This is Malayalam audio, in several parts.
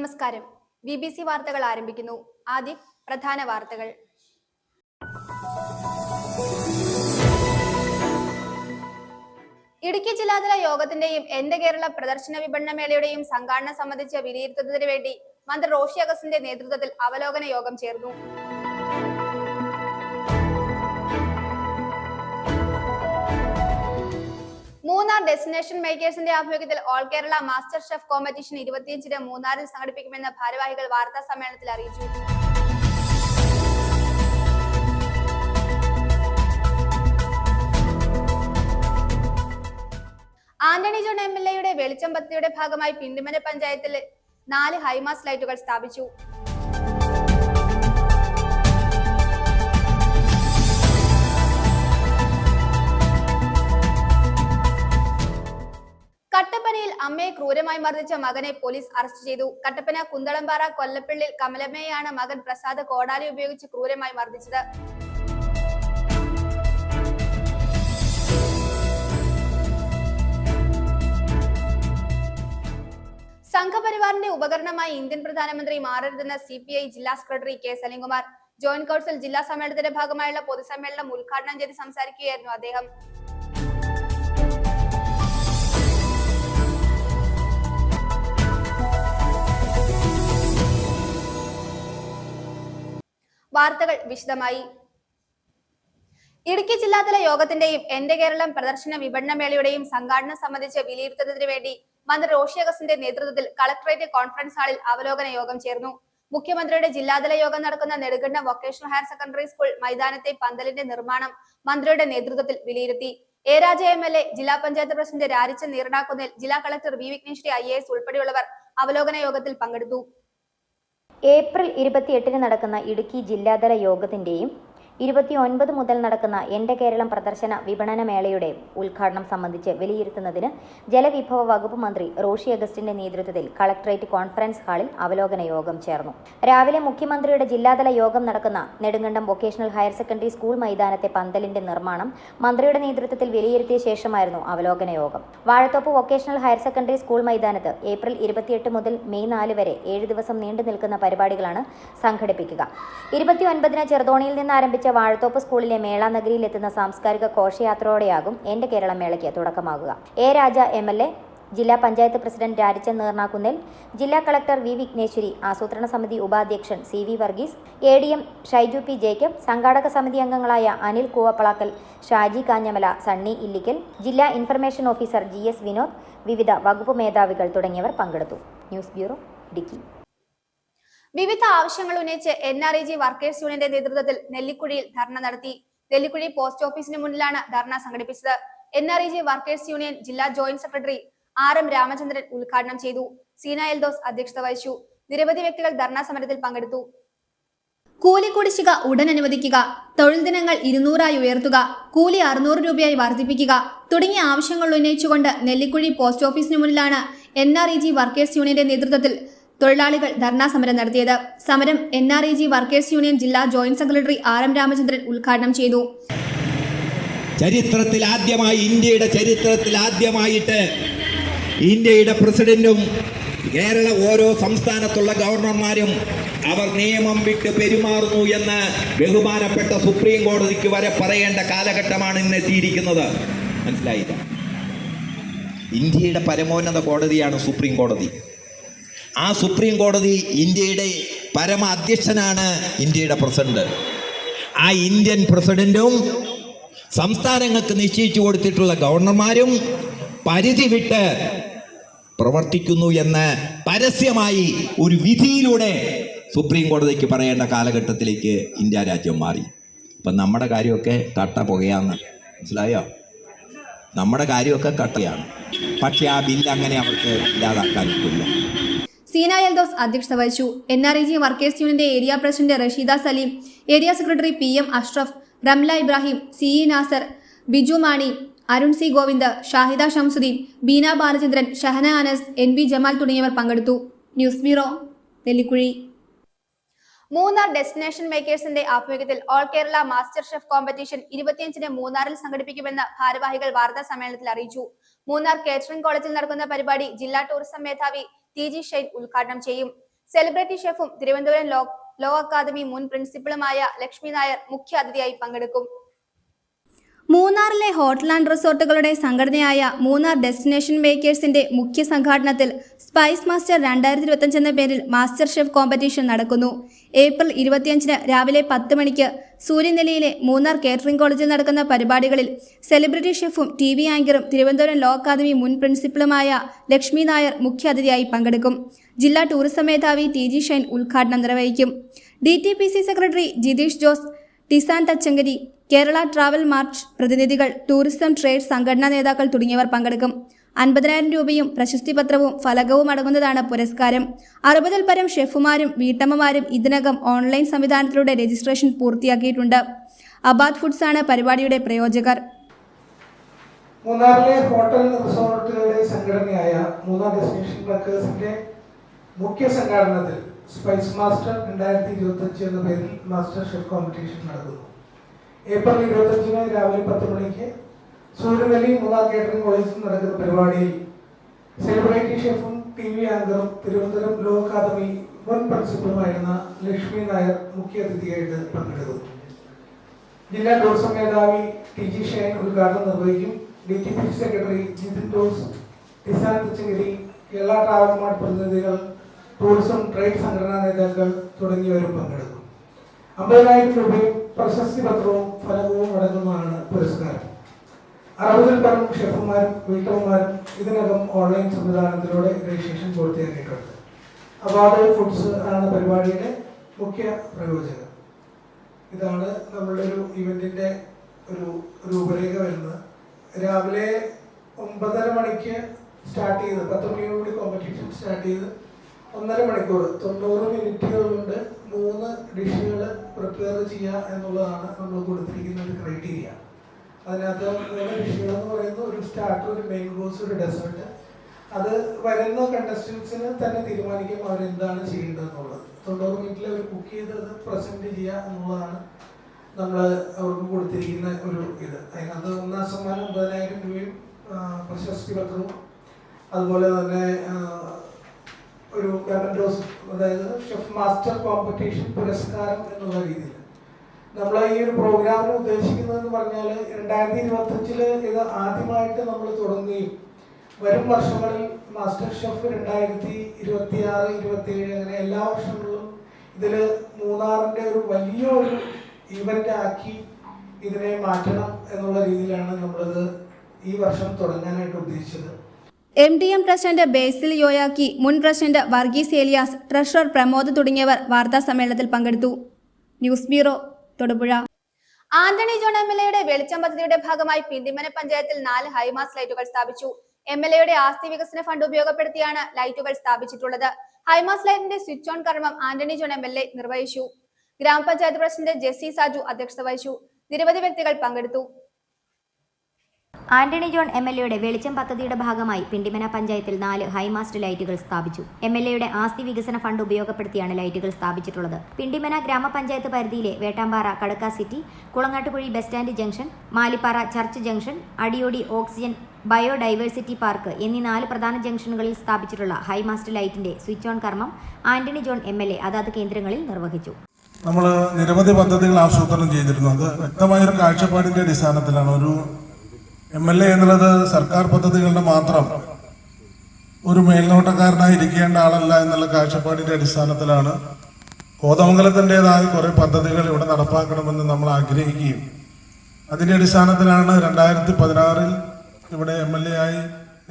നമസ്കാരം. BBC വാർത്തകൾ ആരംഭിക്കുന്നു. ആദ്യം പ്രധാന വാർത്തകൾ. ഇടുക്കി ജില്ലാതല യോഗത്തിന്റെയും എന്റെ കേരള പ്രദർശന വിപണന മേളയുടെയും സംഘാടനം സംബന്ധിച്ച് വിലയിരുത്തുന്നതിന് വേണ്ടി മന്ത്രി റോഷി അഗസ്റ്റിന്റെ നേതൃത്വത്തിൽ അവലോകന യോഗം ചേർന്നു. മൂന്നാർ ഡെസ്റ്റിനേഷൻ മേക്കേഴ്സിന്റെ ആഭിമുഖ്യത്തിൽ all Kerala master chef competition 25-ന് മൂന്നാറിൽ സംഘടിപ്പിക്കുമെന്ന് ഭാരവാഹികൾ വാർത്താ സമ്മേളനത്തിൽ അറിയിച്ചു. ആന്റണി ജോൺ MLA വെളിച്ചം പദ്ധതിയുടെ ഭാഗമായി പിണ്ടിമന പഞ്ചായത്തിൽ 4 ഹൈമാസ് ലൈറ്റുകൾ സ്ഥാപിച്ചു. കട്ടപ്പനയിൽ അമ്മയെ ക്രൂരമായി മർദ്ദിച്ച മകനെ പോലീസ് അറസ്റ്റ് ചെയ്തു. കട്ടപ്പന കുന്തളംപാറ കൊല്ലപ്പള്ളിൽ കമലമ്മയെയാണ് മകൻ പ്രസാദ് കോടാലി ഉപയോഗിച്ച് ക്രൂരമായി മർദ്ദിച്ചത്. സംഘപരിവാറിന്റെ ഉപകരണമായി ഇന്ത്യൻ പ്രധാനമന്ത്രി മാറരുതെന്ന CPI ജില്ലാ secretary K. Salim Kumar joint council ജില്ലാ സമ്മേളനത്തിന്റെ ഭാഗമായുള്ള പൊതുസമ്മേളനം ഉദ്ഘാടനം ചെയ്ത് സംസാരിക്കുകയായിരുന്നു അദ്ദേഹം. വാർത്തകൾ വിശദമായി. ഇടുക്കി ജില്ലാതല യോഗത്തിന്റെയും എന്റെ കേരളം പ്രദർശന വിപണന മേളയുടെയും സംഘാടനം സംബന്ധിച്ച് വിലയിരുത്തുന്നതിന് വേണ്ടി മന്ത്രി റോഷി അഗസ്റ്റിന്റെ നേതൃത്വത്തിൽ കളക്ടറേറ്റ് കോൺഫറൻസ് ഹാളിൽ അവലോകന യോഗം ചേർന്നു. മുഖ്യമന്ത്രിയുടെ ജില്ലാതല യോഗം നടക്കുന്ന Nedumkandam vocational higher secondary school മൈതാനത്തെ പന്തലിന്റെ നിർമ്മാണം മന്ത്രിയുടെ നേതൃത്വത്തിൽ വിലയിരുത്തി. A. രാജ MLA, ജില്ലാ പഞ്ചായത്ത് പ്രസിഡന്റ് രാരിച്ചൻ നീർണാക്കുന്നിൽ, ജില്ലാ കളക്ടർ V. വിഘ്നേശ്വരി IAS ഉൾപ്പെടെയുള്ളവർ അവലോകന യോഗത്തിൽ പങ്കെടുത്തു. ഏപ്രിൽ 28-ന് നടക്കുന്ന ഇടുക്കി ജില്ലാതല യോഗത്തിന്റെയും 29 മുതൽ നടക്കുന്ന എന്റെ കേരളം പ്രദർശന വിപണന മേളയുടെ ഉദ്ഘാടനം സംബന്ധിച്ച് വിലയിരുത്തുന്നതിന് ജലവിഭവ വകുപ്പ് മന്ത്രി റോഷി അഗസ്റ്റിന്റെ നേതൃത്വത്തിൽ കളക്ടറേറ്റ് കോൺഫറൻസ് ഹാളിൽ അവലോകന യോഗം ചേർന്നു. രാവിലെ മുഖ്യമന്ത്രിയുടെ ജില്ലാതല യോഗം നടക്കുന്ന Nedumkandam vocational higher secondary school മൈതാനത്തെ പന്തലിന്റെ നിർമ്മാണം മന്ത്രിയുടെ നേതൃത്വത്തിൽ വിലയിരുത്തിയ ശേഷമായിരുന്നു അവലോകന യോഗം. Vazhathope vocational higher secondary school മൈതാനത്ത് ഏപ്രിൽ 28 മുതൽ മെയ് 4 വരെ 7 ദിവസം നീണ്ടു നിൽക്കുന്ന പരിപാടികളാണ് സംഘടിപ്പിക്കുക. 29-ന് ചെറുതോണിയിൽ നിന്ന് ആരംഭിച്ച വാഴത്തോപ്പ് സ്കൂളിലെ മേള നഗരിയിൽ എത്തുന്ന സാംസ്കാരിക ഘോഷയാത്രയോടെയാകും എന്റെ കേരളം മേളയ്ക്ക് തുടക്കമാകുക. A. രാജ MLA, ജില്ലാ പഞ്ചായത്ത് പ്രസിഡന്റ് രാരിച്ചൻ നീർണാക്കുന്നിൽ, ജില്ലാ കളക്ടർ V. വിഘ്നേശ്വരി, ആസൂത്രണ സമിതി ഉപാധ്യക്ഷൻ CV Varghese, ADM Shaiju P. Jacob, സംഘാടക സമിതി അംഗങ്ങളായ അനിൽ കൂവപ്പളാക്കൽ, ഷാജി കാഞ്ഞമല, സണ്ണി ഇല്ലിക്കൽ, ജില്ലാ ഇൻഫർമേഷൻ ഓഫീസർ GS വിനോദ്, വിവിധ വകുപ്പ് മേധാവികൾ തുടങ്ങിയവർ പങ്കെടുത്തു. News bureau, Idukki. വിവിധ ആവശ്യങ്ങൾ ഉന്നയിച്ച് NREG വർക്കേഴ്സ് യൂണിയന്റെ നേതൃത്വത്തിൽ നെല്ലിക്കുഴിയിൽ ധർണ നടത്തി. നെല്ലിക്കുഴി പോസ്റ്റ് ഓഫീസിന് മുന്നിലാണ് ധർണ സംഘടിപ്പിച്ചത്. NREG വർക്കേഴ്സ് യൂണിയൻ ജില്ലാ ജോയിന്റ് സെക്രട്ടറി RM രാമചന്ദ്രൻ ഉദ്ഘാടനം ചെയ്തു. സീന എൽദോസ് അധ്യക്ഷത വഹിച്ചു. നിരവധി വ്യക്തികൾ ധർണാ സമരത്തിൽ പങ്കെടുത്തു. കൂലി കുടിശ്ശിക ഉടൻ അനുവദിക്കുക, തൊഴിൽ ദിനങ്ങൾ 200 ഉയർത്തുക, കൂലി 600 രൂപയായി വർദ്ധിപ്പിക്കുക തുടങ്ങിയ ആവശ്യങ്ങൾ ഉന്നയിച്ചുകൊണ്ട് നെല്ലിക്കുഴി പോസ്റ്റ് ഓഫീസിന് മുന്നിലാണ് NREG വർക്കേഴ്സ് യൂണിയന്റെ നേതൃത്വത്തിൽ തൊഴിലാളികൾ ധർണാ സമരം നടത്തിയത്. സമരം NREG വർക്കേഴ്സ് യൂണിയൻ ജില്ലാ ജോയിന്റ് സെക്രട്ടറി RM രാമചന്ദ്രൻ ഉദ്ഘാടനം ചെയ്തു. ചരിത്രത്തിൽ ആദ്യമായി, ഇന്ത്യയുടെ ചരിത്രത്തിൽ ആദ്യമായിട്ട് ഇന്ത്യയുടെ പ്രസിഡന്റും കേരള ഓരോ സംസ്ഥാനത്തുള്ള ഗവർണർമാരും അവർ നിയമം വിട്ട് പെരുമാറുന്നു എന്ന് ബഹുമാനപ്പെട്ട സുപ്രീം കോടതിക്ക് വരെ പറയേണ്ട കാലഘട്ടമാണ് ഇന്ന് എത്തിയിരിക്കുന്നത്. മനസ്സിലായില്ല? ഇന്ത്യയുടെ പരമോന്നത കോടതിയാണ് സുപ്രീം കോടതി. ആ സുപ്രീം കോടതി ഇന്ത്യയുടെ പരമ അധ്യക്ഷനാണ് ഇന്ത്യയുടെ പ്രസിഡന്റ്. ആ ഇന്ത്യൻ പ്രസിഡന്റും സംസ്ഥാനങ്ങൾക്ക് നിശ്ചയിച്ചു കൊടുത്തിട്ടുള്ള ഗവർണർമാരും പരിധി വിട്ട് പ്രവർത്തിക്കുന്നു എന്ന് പരസ്യമായി ഒരു വിധിയിലൂടെ സുപ്രീം കോടതിക്ക് പറയേണ്ട കാലഘട്ടത്തിലേക്ക് ഇന്ത്യ രാജ്യം മാറി. അപ്പം നമ്മുടെ കാര്യമൊക്കെ കട്ട പുകയാന്ന്. മനസ്സിലായോ? നമ്മുടെ കാര്യമൊക്കെ കട്ടയാണ്. പക്ഷെ ആ ബില്ല് അങ്ങനെ അവർക്ക് ഇല്ലാതാക്കാൻ പറ്റില്ല. സീന എൽദോസ് അധ്യക്ഷത വഹിച്ചു. NREG വർക്കേഴ്സ് യൂണിയന്റെ area president Rasheeda Saleem, area secretary PM Ashraf, Ramla Ibrahim, CE Nasar, Biju Mani, Arun C. Govind, Shahida Shamsuddin, Beena Balachandran, Shahana Anas, NB Jamal തുടങ്ങിയവർ പങ്കെടുത്തു. News bureau, Nellikuzhi. Munnar destination മേക്കേഴ്സിന്റെ ആഭിമുഖ്യത്തിൽ all Kerala master chef competition 25-ന് മൂന്നാറിൽ സംഘടിപ്പിക്കുമെന്ന് ഭാരവാഹികൾ വാർത്താ സമ്മേളനത്തിൽ അറിയിച്ചു. മൂന്നാർ കേറ്ററിംഗ് കോളേജിൽ നടക്കുന്ന പരിപാടി ജില്ലാ ടൂറിസം മേധാവി TG ഷൈൻ ഉദ്ഘാടനം ചെയ്യും. സെലിബ്രിറ്റി ഷെഫും തിരുവനന്തപുരം ലോ അക്കാദമി മുൻ പ്രിൻസിപ്പളുമായ ലക്ഷ്മി നായർ മുഖ്യ അതിഥിയായി പങ്കെടുക്കും. മൂന്നാറിലെ ഹോട്ടൽ ആൻഡ് റിസോർട്ടുകളുടെ സംഘടനയായ മൂന്നാർ ഡെസ്റ്റിനേഷൻ മേക്കേഴ്സിന്റെ മുഖ്യ സംഘാടനത്തിൽ സ്പൈസ് മാസ്റ്റർ 2025 എന്ന പേരിൽ മാസ്റ്റർ ഷെഫ് കോമ്പറ്റീഷൻ നടക്കുന്നു. ഏപ്രിൽ 25 രാവിലെ 10 മണിക്ക് സൂര്യനെല്ലിയിലെ മൂന്നാർ കേറ്ററിംഗ് കോളേജിൽ നടക്കുന്ന പരിപാടികളിൽ സെലിബ്രിറ്റി ഷെഫും TV ആങ്കറും തിരുവനന്തപുരം ലോ അക്കാദമി മുൻ പ്രിൻസിപ്പളുമായ ലക്ഷ്മി നായർ മുഖ്യ അതിഥിയായി പങ്കെടുക്കും. ജില്ലാ ടൂറിസം മേധാവി TG ഷൈൻ ഉദ്ഘാടനം നിർവഹിക്കും. DTPC secretary Jitheesh Jose, Tisan Thachankari, Kerala travel mart പ്രതിനിധികൾ, ടൂറിസം ട്രേഡ് സംഘടനാ നേതാക്കൾ തുടങ്ങിയവർ പങ്കെടുക്കും. 50,000 രൂപയും പ്രശസ്തി പത്രവും ഫലകവും അടങ്ങുന്നതാണ് പുരസ്കാരം. 60-ൽ പരം ഷെഫുമാരും വീട്ടമ്മമാരും ഇതിനകം ഓൺലൈൻ സംവിധാനത്തിലൂടെ രജിസ്ട്രേഷൻ പൂർത്തിയാക്കിയിട്ടുണ്ട്. അബാദ് ഫുഡ്സ് ആണ് പരിപാടിയുടെ പ്രയോജകർ. മൂന്നാറിലെ ഹോട്ടൽ റിസോർട്ടുകളുടെ സംഘടനയായ മൂന്നാർ ഡെസ്റ്റിനേഷൻ വർക്കേഴ്സിന്റെ മുഖ്യ സംഘാടനത്തിൽ സ്പൈസ് മാസ്റ്റർ 2025 എന്ന പേരിൽ മാസ്റ്റർ ഷെഫ് കോമ്പറ്റീഷൻ നടക്കുന്നു. ഏപ്രിൽ 25 രാവിലെ 10 മണിക്ക് സൂര്യനെല്ലി മൂന്നാർ കേറ്ററിംഗ് കോളേജിൽ നടക്കുന്ന പരിപാടിയിൽ സെലിബ്രിറ്റി ഷെഫും TV ആങ്കറും തിരുവനന്തപുരം ലോ അക്കാദമി മുൻ പ്രിൻസിപ്പളുമായിരുന്ന ലക്ഷ്മി നായർ മുഖ്യ അതിഥിയായിട്ട് പങ്കെടുക്കുന്നു. ജില്ലാ ടൂറിസം മേധാവി TG ഷൈൻ ഉദ്ഘാടനം നിർവഹിക്കും. DTPC secretary Jithin Jose, Tisan Thachankari, Kerala travel mart പ്രതിനിധികൾ, ടൂറിസം ട്രേഡ് സംഘടനാ നേതാക്കൾ തുടങ്ങിയവരും പങ്കെടുക്കും. 50,000 രൂപയും പ്രശസ്തി പത്രവും ഫലകവും അടങ്ങുന്നതാണ് പുരസ്കാരം. 60-ൽ പരം ഷെഫുമാരും വീട്ടമ്മമാരും ഇതിനകം ഓൺലൈൻ സംവിധാനത്തിലൂടെ രജിസ്ട്രേഷൻ പൂർത്തിയാക്കിയിട്ടുണ്ട്. അബാദ് ഫുഡ്സ് ആണ് പരിപാടിയുടെ മുഖ്യ പ്രയോജകർ. ഇതാണ് നമ്മളുടെ ഒരു ഇവന്റിന്റെ ഒരു രൂപരേഖ വരുന്നത്. രാവിലെ 9:30 മണിക്ക് സ്റ്റാർട്ട് ചെയ്ത് 10 മണിയോടുകൂടി കോമ്പറ്റീഷൻ സ്റ്റാർട്ട് ചെയ്ത് 1.5 മണിക്കൂർ 90 മിനിറ്റുകൾ കൊണ്ട് 3 ഡിഷുകൾ പ്രിപ്പയർ ചെയ്യുക എന്നുള്ളതാണ് നമ്മൾ കൊടുത്തിരിക്കുന്ന ഒരു ക്രൈറ്റീരിയ. അതിനകത്ത് 3 ഡിഷുകൾ എന്ന് പറയുന്നത് ഒരു സ്റ്റാർട്ടർ, ഒരു മെയിൻ കോഴ്സ്, ഒരു ഡെസേർട്ട്. അത് വരുന്ന കണ്ടസ്റ്റൻസിന് തന്നെ തീരുമാനിക്കും അവരെന്താണ് ചെയ്യേണ്ടതെന്നുള്ളത്. 90 മിനിറ്റിൽ അവർ കുക്ക് ചെയ്ത് അത് പ്രസന്റ് ചെയ്യുക എന്നുള്ളതാണ് നമ്മൾ അവർക്ക് കൊടുത്തിരിക്കുന്ന ഒരു ഇത്. അതിനകത്ത് ഒന്നാം സമ്മാനം 50,000 രൂപയും പ്രശസ്തി പത്രവും അതുപോലെ തന്നെ ഒരു മെമന്റോസ്, അതായത് ഷെഫ് മാസ്റ്റർ കോമ്പറ്റീഷൻ പുരസ്കാരം എന്നുള്ള രീതിയിൽ നമ്മൾ ഈ ഒരു പ്രോഗ്രാമിന് ഉദ്ദേശിക്കുന്നതെന്ന് പറഞ്ഞാൽ 2025 ഇത് ആദ്യമായിട്ട് നമ്മൾ തുടങ്ങുകയും വരും വർഷങ്ങളിൽ മാസ്റ്റർ ഷെഫ് 2026, 27 അങ്ങനെ എല്ലാ വർഷങ്ങളിലും ഇതിൽ മൂന്നാറിൻ്റെ ഒരു വലിയൊരു ഇവന്റ് ആക്കി ഇതിനെ മാറ്റണം എന്നുള്ള രീതിയിലാണ് നമ്മളിത് ഈ വർഷം തുടങ്ങാനായിട്ട് ഉദ്ദേശിച്ചത്. MDM പ്രസിഡന്റ് ബേസിൽ യോയാക്കി, മുൻ പ്രസിഡന്റ് വർഗീസ് ഏലിയാസ്, ട്രഷറർ പ്രമോദ് തുടങ്ങിയവർ വാർത്താ സമ്മേളനത്തിൽ പങ്കെടുത്തു. News bureau, Thodupuzha. Antony John MLA വെളിച്ചം പദ്ധതിയുടെ ഭാഗമായി പിണ്ടിമന പഞ്ചായത്തിൽ 4 ഹൈമാസ് ലൈറ്റുകൾ സ്ഥാപിച്ചു. MLA ആസ്തി വികസന ഫണ്ട് ഉപയോഗപ്പെടുത്തിയാണ് ലൈറ്റുകൾ സ്ഥാപിച്ചിട്ടുള്ളത്. ഹൈമാസ് ലൈറ്റിന്റെ സ്വിച്ച് ഓൺ കർമ്മം ആന്റണി ജോൺ MLA നിർവഹിച്ചു. ഗ്രാമപഞ്ചായത്ത് പ്രസിഡന്റ് ജെസ്സി സാജു അധ്യക്ഷത വഹിച്ചു. നിരവധി വ്യക്തികൾ പങ്കെടുത്തു. ആന്റണി ജോൺ MLA വെളിച്ചം പദ്ധതിയുടെ ഭാഗമായി പിണ്ടിമന പഞ്ചായത്തിൽ 4 ഹൈമാസ്റ്റ് ലൈറ്റുകൾ സ്ഥാപിച്ചു. MLA ആസ്തി വികസന ഫണ്ട് ഉപയോഗപ്പെടുത്തിയാണ് ലൈറ്റുകൾ സ്ഥാപിച്ചിട്ടുള്ളത്. പിണ്ടിമന ഗ്രാമപഞ്ചായത്ത് പരിധിയിലെ Vettampara Kadakka city, Kulangattukuzhi bus stand junction, Malippara church junction, Adiyodi oxygen biodiversity park എന്നീ 4 പ്രധാന ജംഗ്ഷനുകളിൽ സ്ഥാപിച്ചിട്ടുള്ള ഹൈമാസ്റ്റ് ലൈറ്റിന്റെ സ്വിച്ച് ഓൺ കർമ്മം ആന്റണി ജോൺ MLA അതാത് കേന്ദ്രങ്ങളിൽ നിർവഹിച്ചു. നമ്മൾ നിരവധി പദ്ധതികൾ ആസൂത്രണം ചെയ്തിരുന്നു. അത് വ്യക്തമായൊരു കാഴ്ചപ്പാടിന്റെ അടിസ്ഥാനത്തിലാണ്. ഒരു MLA എന്നുള്ളത് സർക്കാർ പദ്ധതികളുടെ മാത്രം ഒരു മേൽനോട്ടക്കാരനായി ഇരിക്കേണ്ട ആളല്ല എന്നുള്ള കാഴ്ചപ്പാടിന്റെ അടിസ്ഥാനത്തിലാണ് കോതമംഗലത്തിൻ്റെതായ കുറെ പദ്ധതികൾ ഇവിടെ നടപ്പാക്കണമെന്ന് നമ്മൾ ആഗ്രഹിക്കുകയും അതിന്റെ അടിസ്ഥാനത്തിലാണ് 2016 ഇവിടെ MLA ആയി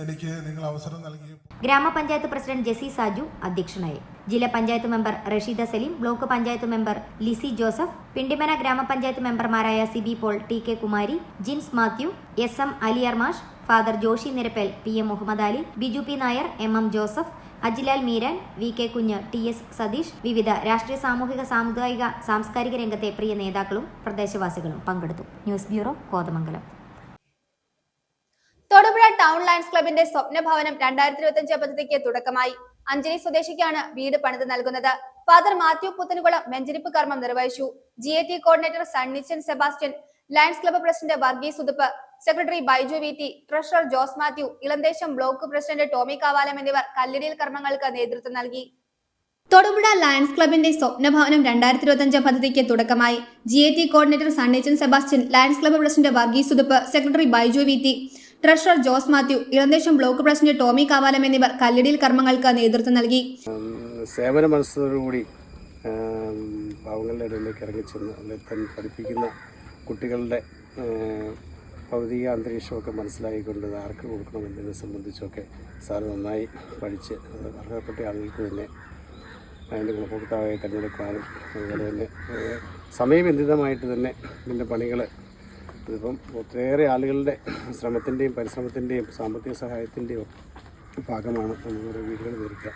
എനിക്ക് നിങ്ങൾ അവസരം നൽകി. ഗ്രാമപഞ്ചായത്ത് പ്രസിഡന്റ് ജെസ്സി സാജു അധ്യക്ഷനായി. ജില്ലാ panchayat member Rasheeda Saleem, block panchayat member Lissy Joseph, Pindimana ഗ്രാമപഞ്ചായത്ത് മെമ്പർമാരായ സിബി പോൾ, TK കുമാരി, ജിൻസ് മാത്യു, SM അലിയർമാഷ്, father Joshy Nirappel, PM Muhammad Ali, Biju P Nair, MM Joseph, Ajilal Meeran, VK Kunju, TS Satheesh, വിവിധ രാഷ്ട്രീയ, സാമൂഹിക, സാമുദായിക, സാംസ്കാരിക രംഗത്തെ പ്രിയ നേതാക്കളും പ്രദേശവാസികളും പങ്കെടുത്തു. News bureau, Kothamangalam. Thodupuzha town lions ക്ലബിന്റെ സ്വപ്ന ഭവനം 2025 പദ്ധതിക്ക് തുടക്കമായി. അഞ്ചരി സ്വദേശിക്കാണ് വീട് പണിത് നൽകുന്നത്. ഫാദർ മാത്യു പുത്തൻകുളം വെഞ്ചരിപ്പ് കർമ്മം നിർവഹിച്ചു. GAT coordinator Sunnichan Sebastian, Lions club president Varghese Uthup, secretary Baiju VT, treasurer Jose Mathew, Elanthesam block president Tomy Kavalam എന്നിവർ കല്ലിടിയിൽ കർമ്മങ്ങൾക്ക് നേതൃത്വം നൽകി. തൊടുപുഴ ലയൺസ് ക്ലബിന്റെ സ്വപ്നഭവനം 2025 പദ്ധതിക്ക് തുടക്കമായി. GAT coordinator Sunnichan Sebastian, Lions club president Varghese Uthup, secretary Baiju VT, treasurer Jose Mathew, Elanthesam block president Tomy Kavalam എന്നിവർ കല്ലിടിയിൽ കർമ്മങ്ങൾക്ക് നേതൃത്വം നൽകി. സേവന മനസ്സോടുകൂടി പാവങ്ങളുടെ ഇടയിലേക്ക് ഇറങ്ങിച്ചെന്ന് അല്ലെങ്കിൽ പഠിപ്പിക്കുന്ന കുട്ടികളുടെ ഭൗതിക അന്തരീക്ഷമൊക്കെ മനസ്സിലാക്കിക്കൊണ്ട് ആർക്ക് കൊടുക്കണമെന്നതിനെ സംബന്ധിച്ചൊക്കെ സാറ് നന്നായി പഠിച്ച് അർഹതപ്പെട്ട ആളുകൾക്ക് തന്നെ അതിൻ്റെ ഗുണഭോക്താവായി തിരഞ്ഞെടുക്കാനും അതുപോലെ തന്നെ സമയബന്ധിതമായിട്ട് തന്നെ ഇതിൻ്റെ പണികൾ ഇതിപ്പം ഒത്തിരിയേറെ ആളുകളുടെ ശ്രമത്തിൻ്റെയും പരിശ്രമത്തിൻ്റെയും സാമ്പത്തിക സഹായത്തിൻ്റെയും ഭാഗമാണ് നമ്മുടെ വീടുകൾ തീർക്കുക.